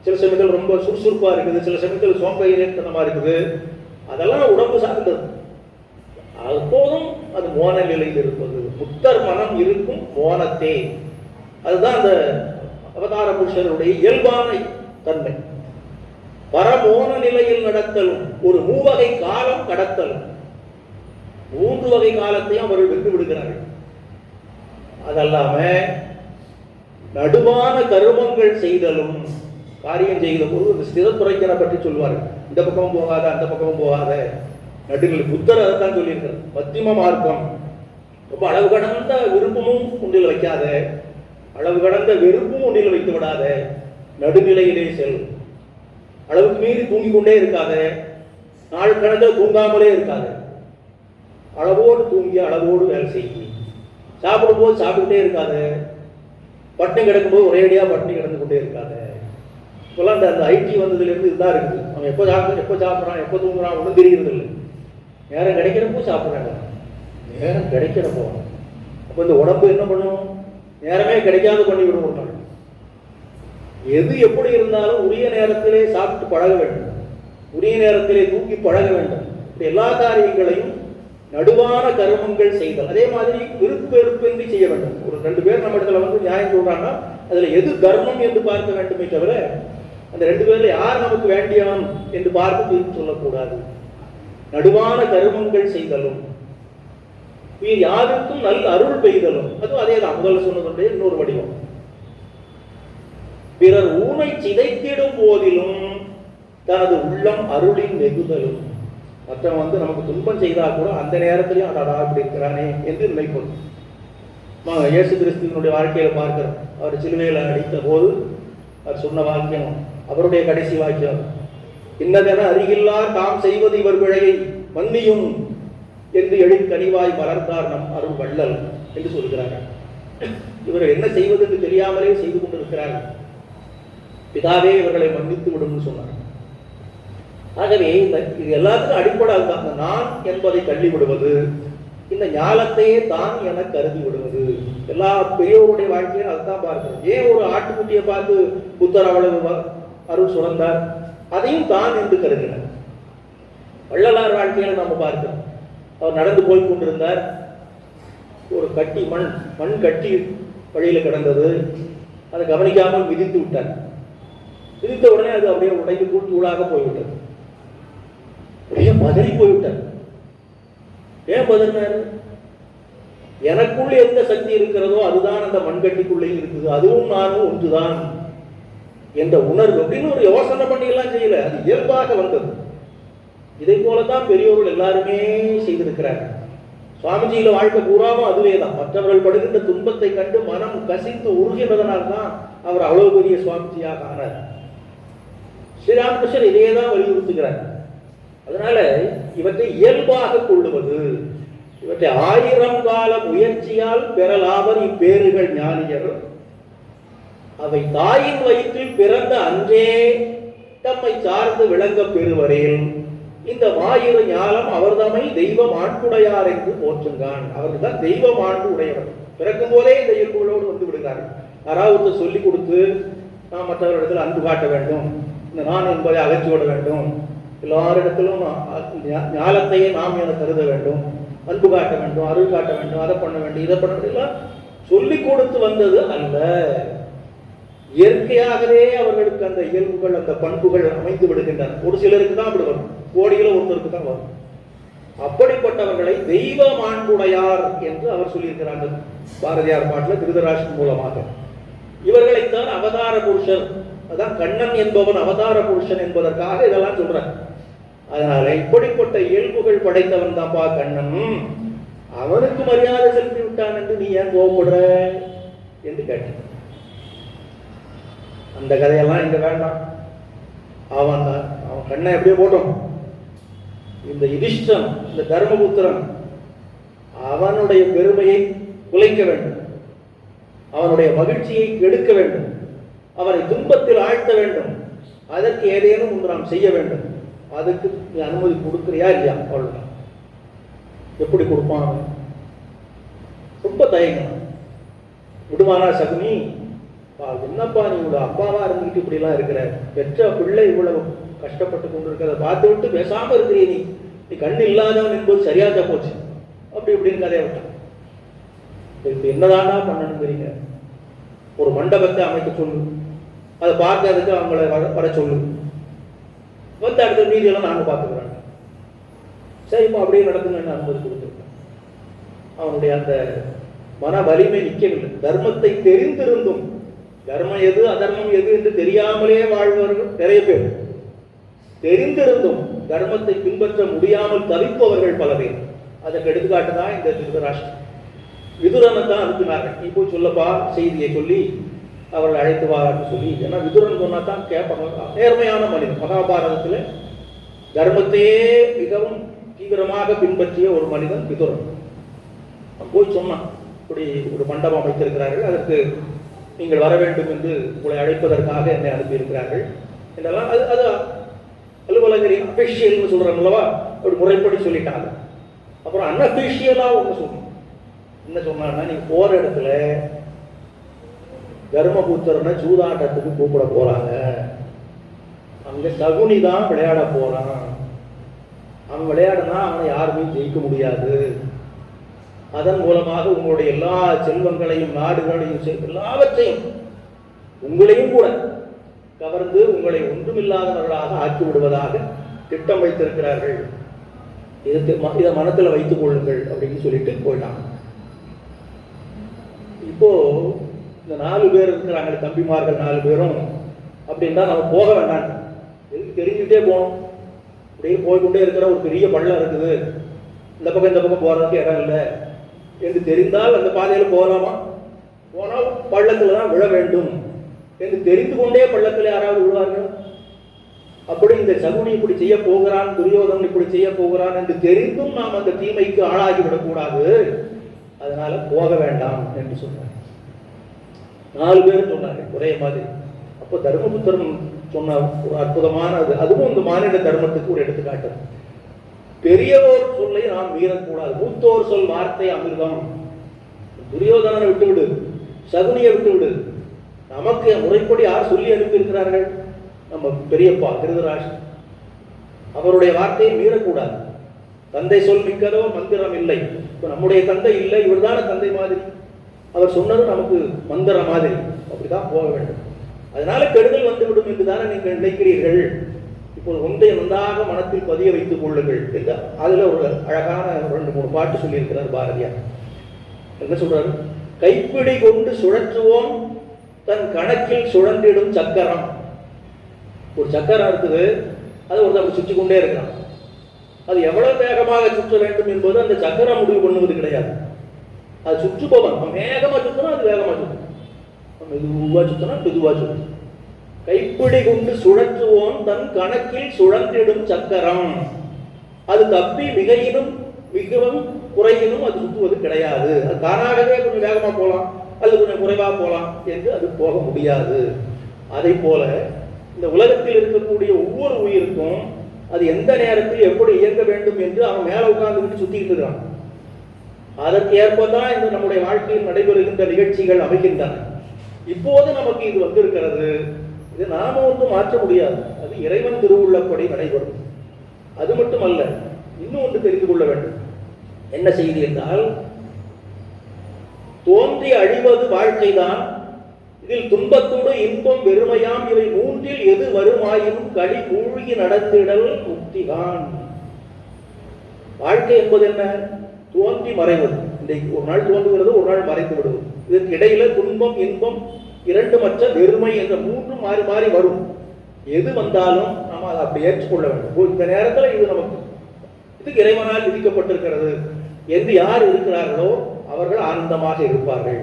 சில சமயத்தில் ரொம்ப சுறுசுறுப்பா இருக்குது, சில சமயத்தில் சோம்பேறித்தனமா இருக்குது. அதெல்லாம் உடம்பு சார்ந்தது. அப்போதும் அது மோன நிலையில் இருப்பது. புத்தர் மனம் இருக்கும் மோனத்தே. அதுதான் அந்த அவதார புருஷருடைய இயல்பான தன்மை. பரமோன நிலையில் நடத்தலும், ஒரு 3 வகை காலம் கடத்தலும். 3 வகை காலத்தையும் அவர்கள் விட்டு விடுகிறார்கள். அதல்லாம நடுவான கருமங்கள் செய்தலும். காரியம் செய்த போது இந்த ஸ்திரத்துறைக்கனை பற்றி சொல்வார்கள். இந்த பக்கமும் போகாத, அந்த பக்கமும் போகாத, நடுநிலை. புத்தர் அதைத்தான் சொல்லியிருக்கிறார். மத்தியம மார்க்கம். ரொம்ப அளவு கடந்த விருப்பமும் ஒன்றில் வைக்காத, அளவு கடந்த வெறுப்பும் ஒன்றில் வைத்து விடாத, நடுநிலையிலே செல். அளவுக்கு மீறி தூங்கிக் கொண்டே இருக்காத, நாள் கணக்கில் தூங்காமலே இருக்காது. அளவோடு தூங்கி அளவோடு வேலை செய்ய. சாப்பிடும் போது சாப்பிட்டுட்டே இருக்காது. பட்டினி கிடக்கும்போது ஒரேடியாக பட்டினி கிடந்து கொண்டே இருக்காது. இப்போல்லாம் அந்த ஐடி வந்ததுலேருந்து இதுதான் இருக்குது. அவன் எப்போ சாப்பிட்றான், எப்போ தூங்குறான் ஒன்றும் தெரிகிறது இல்லை. நேரம் கிடைக்கிறப்போ சாப்பிட்றாங்க, நேரம் கிடைக்கிறப்போ. அப்போ இந்த உடம்பு என்ன பண்ணும்? நேரமே கிடைக்காது பண்ணி விடுவோம். எது எப்படி இருந்தாலும் உரிய நேரத்திலே சாப்பிட்டு பழக வேண்டும், உரிய நேரத்திலே தூக்கி பழக வேண்டும். இப்படி எல்லா காரியங்களையும் நடுவான கர்மங்கள் செய்தல். அதே மாதிரி விருப்பு வெறுப்பின்றி செய்ய வேண்டும். ஒரு 2 பேர் நம்ம இடத்துல வந்து நியாயம் சொல்றாங்கன்னா அதுல எது தர்மம் என்று பார்க்க வேண்டுமே தவிர அந்த 2 பேர்ல யார் நமக்கு வேண்டியவன் என்று பார்த்து தீர்ப்பு சொல்லக்கூடாது. நடுவான கர்மங்கள் செய்தலும், யாருக்கும் நல்ல அருள் பெய்தலும். அதுவும் அதே தான் முதல்ல சொன்னதுடைய இன்னொரு வடிவம். பிறர் ஊனை சிதைத்திடும் போதிலும் தனது உள்ளம் அருளின் வெகுதலும். மற்றவன் வந்து நமக்கு துன்பம் செய்தா கூட அந்த நேரத்திலையும் அடாடா இப்படி இருக்கிறானே என்று நினைப்பது. இயேசு கிறிஸ்துவனுடைய வாழ்க்கையில பார்க்கிறோம். அவர் சிலுவையில் அடித்த போது அவர் சொன்ன வாக்கியம், அவருடைய கடைசி வாக்கியம், இன்னதென அருகில்லார் தாம் செய்வது இவர் பிழையை மன்னியும் என்று எழில் கனிவாய் வளர்ந்தார் நம் அருள் வள்ளல் என்று சொல்கிறார்கள். இவர் என்ன செய்வது என்று தெரியாமலே செய்து கொண்டிருக்கிறார்கள். பிதாவே இவர்களை மன்னித்து விடும் சொன்னார். ஆகவே இது எல்லாத்துக்கும் அடிப்படை தான். நான் என்பதை தள்ளி விடுவது, இந்த ஞாலத்தையே தான் என கருதி விடுவது. எல்லா பெரியவருடைய வாழ்க்கையும் அதுதான் பார்க்கிறோம். ஏன் ஒரு ஆட்டுக்குட்டியை பார்த்து புத்தர் அவ்வளவு அருள் சுரந்தார்? அதையும் தான் என்று கருதினார். வள்ளலார் வாழ்க்கையில நம்ம பார்க்கிறோம். அவர் நடந்து போய் கொண்டிருந்தார். ஒரு கட்டி மண் கட்டி வழியில கிடந்தது. அதை கவனிக்காமல் மிதித்து விட்டார். மிதித்த உடனே அது அப்படியே உடைந்து தூளாக போய்விட்டது. அப்படியே பதறி போய்விட்டார். ஏன் பதறினாரு? எனக்குள்ள எந்த சக்தி இருக்கிறதோ அதுதான் அந்த மண்கட்டிக்குள்ளே இருக்குது, அதுவும் நானும் ஒன்றுதான் என்ற உணர்வு அப்படின்னு ஒரு யோசனை பண்ணி எல்லாம் செய்யல, அது இயல்பாக வந்தது. இதை போலதான் பெரியோர்கள் எல்லாருமே செய்திருக்கிறார்கள். சுவாமிஜியில வாழ்க்கை பூராவும் அதுவே தான். மற்றவர்கள் படுகின்ற துன்பத்தை கண்டு மனம் கசித்து உருகின்றதனால்தான் அவர் அவ்வளவு பெரிய சுவாமிஜியாக ஆனார். ஸ்ரீராமகிருஷ்ணர் இதையே தான் வலியுறுத்துகிறார். அதனால இவற்றை இயல்பாக கொள்ளுவது, இவற்றை 1000 கால முயற்சியால் பெறலாவர் இப்பேறுகள் ஞானியர். அவை தாயின் வயிற்றில் பிறந்த அன்றே தம்மை சார்ந்து விளங்க பெறுவரேல் இந்த மாயிரு ஞானம் அவர்தமை தெய்வ மாண்புடையார் என்று போற்றுங்கான். அவர்கள் தான் தெய்வ மாண்பு உடையவர். பிறக்கும் போதே இந்த இயல்புகளோடு வந்து விடுகிறார்கள். யாராவது சொல்லிக் கொடுத்து நாம் மற்றவர்களிடத்தில் அன்பு காட்ட வேண்டும், இந்த நான் என்பதை அகற்றி விட வேண்டும், எல்லாரிடத்திலும் ஞானத்தையே நாம் என கருத வேண்டும், அன்பு காட்ட வேண்டும், அருள் காட்ட வேண்டும், அதை பண்ண வேண்டும், இதை பண்ண வேண்டும், சொல்லிக் கொடுத்து வந்தது அல்ல. இயற்கையாகவே அவர்களுக்கு அந்த இயல்புகள், அந்த பண்புகள் அமைந்து விடுகின்றன. ஒரு சிலருக்கு தான் அப்படி வரும், கோடியில ஒருத்தருக்கு தான் வரும். அப்படிப்பட்டவர்களை தெய்வ மாண்புடையார் என்று அவர் சொல்லியிருக்கிறார்கள் பாரதியார் பாட்டில் திருதராஷ்டிரம் மூலமாக. இவர்களைத்தான் அவதார புருஷர், அதான் கண்ணன் என்பவன் அவதார புருஷன் என்பதற்காக இதெல்லாம் சொல்றார். அதனால இப்படிப்பட்ட இயல்புகள் படைத்தவன் தான்ப்பா கண்ணன், அவனுக்கு மரியாதை செலுத்தி விட்டான் என்று நீ ஏன் கோபப்படுற என்று கேட்டான். அந்த கதையெல்லாம் இங்க வேண்டாம். அவன் கண்ணை எப்படியோ போட்டோம். இந்த யுதிஷ்டன், இந்த தர்மபுத்திரன், அவனுடைய பெருமையை குலைக்க வேண்டும், அவனுடைய மகிழ்ச்சியை கெடுக்க வேண்டும், அவனை துன்பத்தில் ஆழ்த்த வேண்டும், அதற்கு ஏதேனும் ஒன்று நாம் செய்ய வேண்டும். அதுக்கு நீ அனுமதி கொடுக்கிறியா இல்லையா? அவ்வளவுதான். எப்படி கொடுப்பான்? ரொம்ப தயங்கணும். விடுவானா சகுனி? என்னப்பா நீ இவ்வளவு அப்பாவா இருந்துட்டு இப்படி எல்லாம் இருக்கிற, பெற்ற பிள்ளை இவ்வளவு கஷ்டப்பட்டு கொண்டு இருக்கிறத பார்த்து விட்டு பேசாம இருக்கிறீ, நீ கண்ணு இல்லாதவன் என்பது சரியாக போச்சு அப்படி இப்படின்னு கதையை விட்டான். இப்ப என்னதானா பண்ணணுங்கிறீங்க? ஒரு மண்டபத்தை அமைக்க சொல்லு, அதை பார்க்கறதுக்கு அவங்கள வர சொல்லு, வந்து அடுத்த மீதியெல்லாம் நாங்கள் பார்த்துக்கிறாங்க. சரிப்பா அப்படியே நடக்குங்கன்னு அனுமதி கொடுத்துருக்கேன். அவனுடைய அந்த மன வலிமை நிற்கவில்லை. தர்மத்தை தெரிந்திருந்தும் தர்மம் எது அதர்மம் எது என்று தெரியாமலே வாழ்பவர்கள் நிறைய பேர், தெரிந்திருந்தும் தர்மத்தை பின்பற்ற முடியாமல் தவிப்பவர்கள் பல பேர். அதற்கு எடுத்துக்காட்டு தான் இந்த திருதராஷ்டிரம். விதுரனை தான் அனுப்பினார்கள், நீ போய் சொல்லப்பா செய்தியை சொல்லி அவர்கள் அழைத்து வான்னு சொல்லி. ஏன்னா விதுரன் சொன்னா தான் கேட்பாங்க. நேர்மையான மனிதன், மகாபாரதத்தில் தர்மத்தையே மிகவும் தீவிரமாக பின்பற்றிய ஒரு மனிதன் விதுரன். போய் சொன்னான், இப்படி ஒரு மண்டபம் அமைத்திருக்கிறார்கள், அதற்கு நீங்கள் வர வேண்டும் என்று உங்களை அழைப்பதற்காக என்னை அனுப்பியிருக்கிறார்கள் என்றெல்லாம். அது அலுவலகரின் அபிஷியல்னு சொல்றாங்க அல்லவா, அப்படி முறைப்படி சொல்லிட்டாங்க. அப்புறம் அன்அபிஷியலா ஒன்று சொன்னோம். என்ன சொன்னாங்கன்னா, நீங்க போற இடத்துல தர்மபுத்திரனை சூதாட்டத்துக்கு கூப்பிட போறாங்க, அங்க சகுனி தான் விளையாட போறான், அவன் விளையாடுனா அவனை யாருமே ஜெயிக்க முடியாது, அதன் மூலமாக உங்களுடைய எல்லா செல்வங்களையும் நாடுகளையும் எல்லாவற்றையும் உங்களையும் கூட கவர்ந்து உங்களை ஒன்றுமில்லாதவர்களாக ஆக்கி விடுவதாக திட்டம் வைத்திருக்கிறார்கள், இதை மனத்தில் வைத்துக் கொள்ளுங்கள் அப்படின்னு சொல்லிட்டு போயிட்டாங்க. இப்போ இந்த 4 பேர் இருக்கிறாங்க, தம்பிமார்கள் 4 பேரும், அப்படின்னா நம்ம போக வேண்டாம், எதுக்கு தெரிஞ்சுட்டே போகணும். அப்படியே போய்கொண்டே இருக்கிற ஒரு பெரிய பள்ளம் இருக்குது, இந்த பக்கம் போறதுக்கு இடம் இல்லை என்று தெரிந்தால் அந்த பாதையில் போகலாமா? போனால் பள்ளத்தில் தான் விழ வேண்டும் என்று தெரிந்து கொண்டே பள்ளத்தில் யாராவது விழுவார்கள்? அப்படி இந்த சகுனி இப்படி செய்ய போகிறான், துரியோதனன் இப்படி செய்ய போகிறான் என்று தெரிந்தும் நாம் அந்த தீமைக்கு ஆளாகிவிடக்கூடாது, அதனால போக வேண்டாம் என்று சொன்னார். 4 பேரும் சொன்னாங்க ஒரே மாதிரி. அப்போ தர்மபுத்திரன் சொன்ன ஒரு அற்புதமான அதுவும் இந்த மானிட தர்மத்துக்கு ஒரு எடுத்துக்காட்டு. பெரியவோர் சொல்லை நாம் மீறக்கூடாது. மூத்தோர் சொல் வார்த்தை அமிர்தம். துரியோதனனை விட்டுவிடு, சகுனியை விட்டுவிடு. நமக்கு முறைப்படி யார் சொல்லி அனுப்பியிருக்கிறார்கள்? நம்ம பெரியப்பா திருதராஷ்டிரன். அவருடைய வார்த்தையை மீறக்கூடாது. தந்தை சொல் மிக்கதோ மந்திரம் இல்லை. இப்போ நம்முடைய தந்தை இல்லை, இவர்தான தந்தை மாதிரி. அவர் சொன்னது நமக்கு மந்திர மாதிரி. அப்படிதான் போக வேண்டும். அதனால கெடுதல் வந்துவிடும் என்று தானே நீங்கள் நினைக்கிறீர்கள். இப்போது ஒன்றை நன்றாக மனத்தில் பதிய வைத்துக் கொள்ளுங்கள். அதுல ஒரு அழகான 2-3 பாட்டு சொல்லியிருக்கிறார் பாரதியார். என்ன சொல்றாரு? கைப்பிடி கொண்டு சுழற்றுவோம் தன் கணக்கில் சுழன்றிடும் சக்கரம். ஒரு சக்கரம் இருக்குது, அது ஒருத்தர் சுற்றி கொண்டே இருக்கிறான். அது எவ்வளவு வேகமாக சுற்ற வேண்டும் என்பது அந்த சக்கரம் முடிவு பண்ணுவது கிடையாது. அது சுற்றுபவன் வேகமா சுத்தணும், அது வேகமா சுத்தணும். மெதுவா சுத்தணும், மெதுவா சுத்தணும். கைப்பிடி கொண்டு சுழற்றுவோம் தன் கணக்கில் சுழன்றிடும் சக்கரம். அது தப்பி மிகவும் குறையினும் அது சுற்றுவது கிடையாது. அது தானாகவே கொஞ்சம் வேகமா போகலாம் அல்லது கொஞ்சம் குறைவா போகலாம் என்று அது போக முடியாது. அதை போல இந்த உலகத்தில் இருக்கக்கூடிய ஒவ்வொரு உயிருக்கும் அது எந்த நேரத்தில் எப்படி இயங்க வேண்டும் என்று அவன் மேல உட்கார்ந்துக்கிட்டு சுத்திக்கிட்டு இருக்கான். அதற்கு ஏற்பதான் இந்த நம்முடைய வாழ்க்கையில் நடைபெறுகின்ற நிகழ்ச்சிகள் அமைகின்றன. இப்போது நமக்கு இது வந்திருக்கிறது. இது நாம ஒன்றும் மாற்ற முடியாது. அது இறைவன் திருவுள்ளப்படி நடைபெறும். அது மட்டுமல்ல, இன்னும் ஒன்று தெரிந்து கொள்ள வேண்டும். என்ன செய்தி என்றால், தோன்றி அழிவது வாழ்க்கைதான். இதில் துன்பத்தோடு இன்பம் வெறுமையாம் இவை 3இல் எது வருமாயினும் களி மூழ்கி நடந்திடல் முக்திகான். வாழ்க்கை என்பது என்ன? தோன்றி மறைவது. இன்றைக்கு ஒரு நாள் தோன்றுகிறது, ஒரு நாள் மறைந்து விடுவது. இதற்கு இடையில துன்பம் இன்பம் இரண்டுமற்ற வெறுமை என்ற 3 மாறி மாறி வரும். எது வந்தாலும் நாம் அதை அப்படி ஏற்றுக்கொள்ள வேண்டும். இந்த நேரத்தில் இது நமக்கு இது இறைவனால் விதிக்கப்பட்டிருக்கிறது என்று யார் இருக்கிறார்களோ அவர்கள் ஆனந்தமாக இருப்பார்கள்.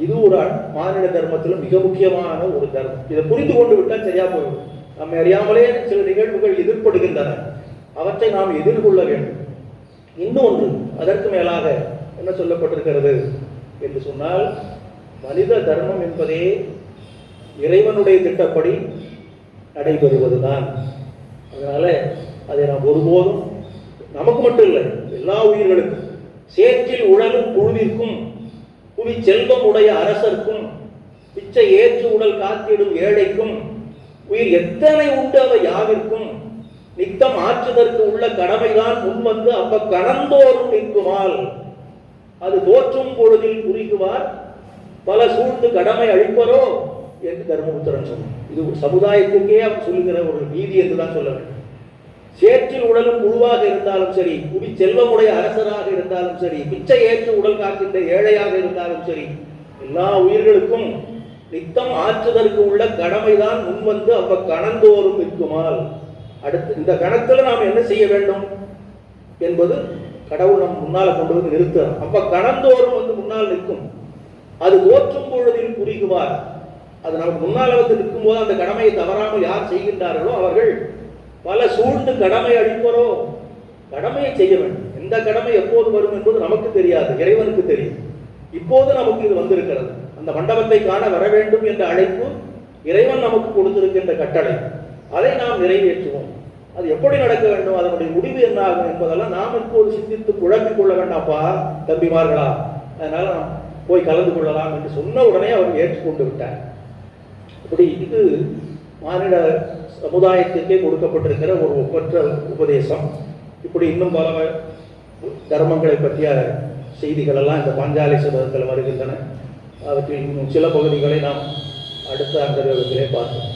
இது ஒரு மானிட தர்மத்தில் மிக முக்கியமான ஒரு தர்மம். இதை புரிந்து கொண்டு விட்டால் சரியா போய்விடும். நம்ம அறியாமலே சில நிகழ்வுகள் எதிர்ப்படுகின்றன. அவற்றை நாம் எதிர்கொள்ள வேண்டும். இன்னொன்று அதற்கு மேலாக என்ன சொல்லப்பட்டிருக்கிறது என்று சொன்னால், மனித தர்மம் என்பதே இறைவனுடைய திட்டப்படி நடைபெறுவதுதான். அதனால அதை நாம் ஒருபோதும் நமக்கு மட்டும் இல்லை, எல்லா உயிர்களுக்கும், சேற்றில் உழலும் புழுவிற்கும், புவி செல்வம் உடைய அரசர்க்கும், பிச்சை ஏற்று உடல் காத்திடும் ஏழைக்கும், உயிர் எத்தனை உண்டு அவை யாவிற்கும் நித்தம் ஆற்றுதற்கு உள்ள கடமைதான் முன்வந்து அப்ப கணந்தோறும் நிற்குமால் அது தோற்றும் பொழுதில் புரிகுவார் பல சூழ்ந்து கடமை அழிப்பரோ என்று தர்மபுத்திரன் சொன்னார். இது சமுதாயத்துக்கே அவர் சொல்லுகிற ஒரு நீதி என்றுதான் சொல்ல வேண்டும். சேற்றில் உடலும் புழுவாக இருந்தாலும் சரி, குடி செல்வமுடைய அரசராக இருந்தாலும் சரி, பிச்சை ஏற்று உடல் காக்கின்ற ஏழையாக இருந்தாலும் சரி, எல்லா உயிர்களுக்கும் நித்தம் ஆற்றுதற்கு உள்ள கடமைதான் முன்வந்து அப்ப கணந்தோறும் நிற்குமால். அடுத்து இந்த கணக்கில் நாம் என்ன செய்ய வேண்டும் என்பது கடவுள் நம் முன்னால கொண்டு வந்து நிறுத்துறார். அப்ப கணந்தோறும் வந்து முன்னால் நிற்கும். அது தோற்றும் பொழுதில் புரிகுவார். அது நமக்கு முன்னால் வந்து நிற்கும் போது அந்த கடமையை தவறாமல் யார் செய்கின்றார்களோ அவர்கள் பல சூழ்ந்து கடமை அளிப்பரோ. கடமையை செய்ய வேண்டும். எந்த கடமை எப்போது வரும் என்பது நமக்கு தெரியாது, இறைவனுக்கு தெரியும். இப்போது நமக்கு இது வந்திருக்கிறது. அந்த மண்டபத்தை காண வர வேண்டும் என்ற அழைப்பு இறைவன் நமக்கு கொடுத்திருக்கின்ற கட்டளை. அதை நாம் நிறைவேற்றுவோம். அது எப்படி நடக்க வேண்டும், அதனுடைய முடிவு என்ன ஆகும் என்பதெல்லாம் நாம் இப்போது சிந்தித்து குழம்பிக் கொள்ள வேண்டாப்பா தம்பிமார்களா, அதனால நாம் போய் கலந்து கொள்ளலாம் என்று சொன்ன உடனே அவர் ஏற்றுக்கொண்டு விட்டார். அப்படி இது மானிட சமுதாயத்திற்கே கொடுக்கப்பட்டிருக்கிற ஒரு ஒப்பற்ற உபதேசம். இப்படி இன்னும் பல தர்மங்களை பற்றிய செய்திகள் எல்லாம் இந்த பாஞ்சாலி சபதத்தில் வருகின்றன. அவற்றில் இன்னும் சில பகுதிகளை நாம் அடுத்த அந்த பார்ப்போம்.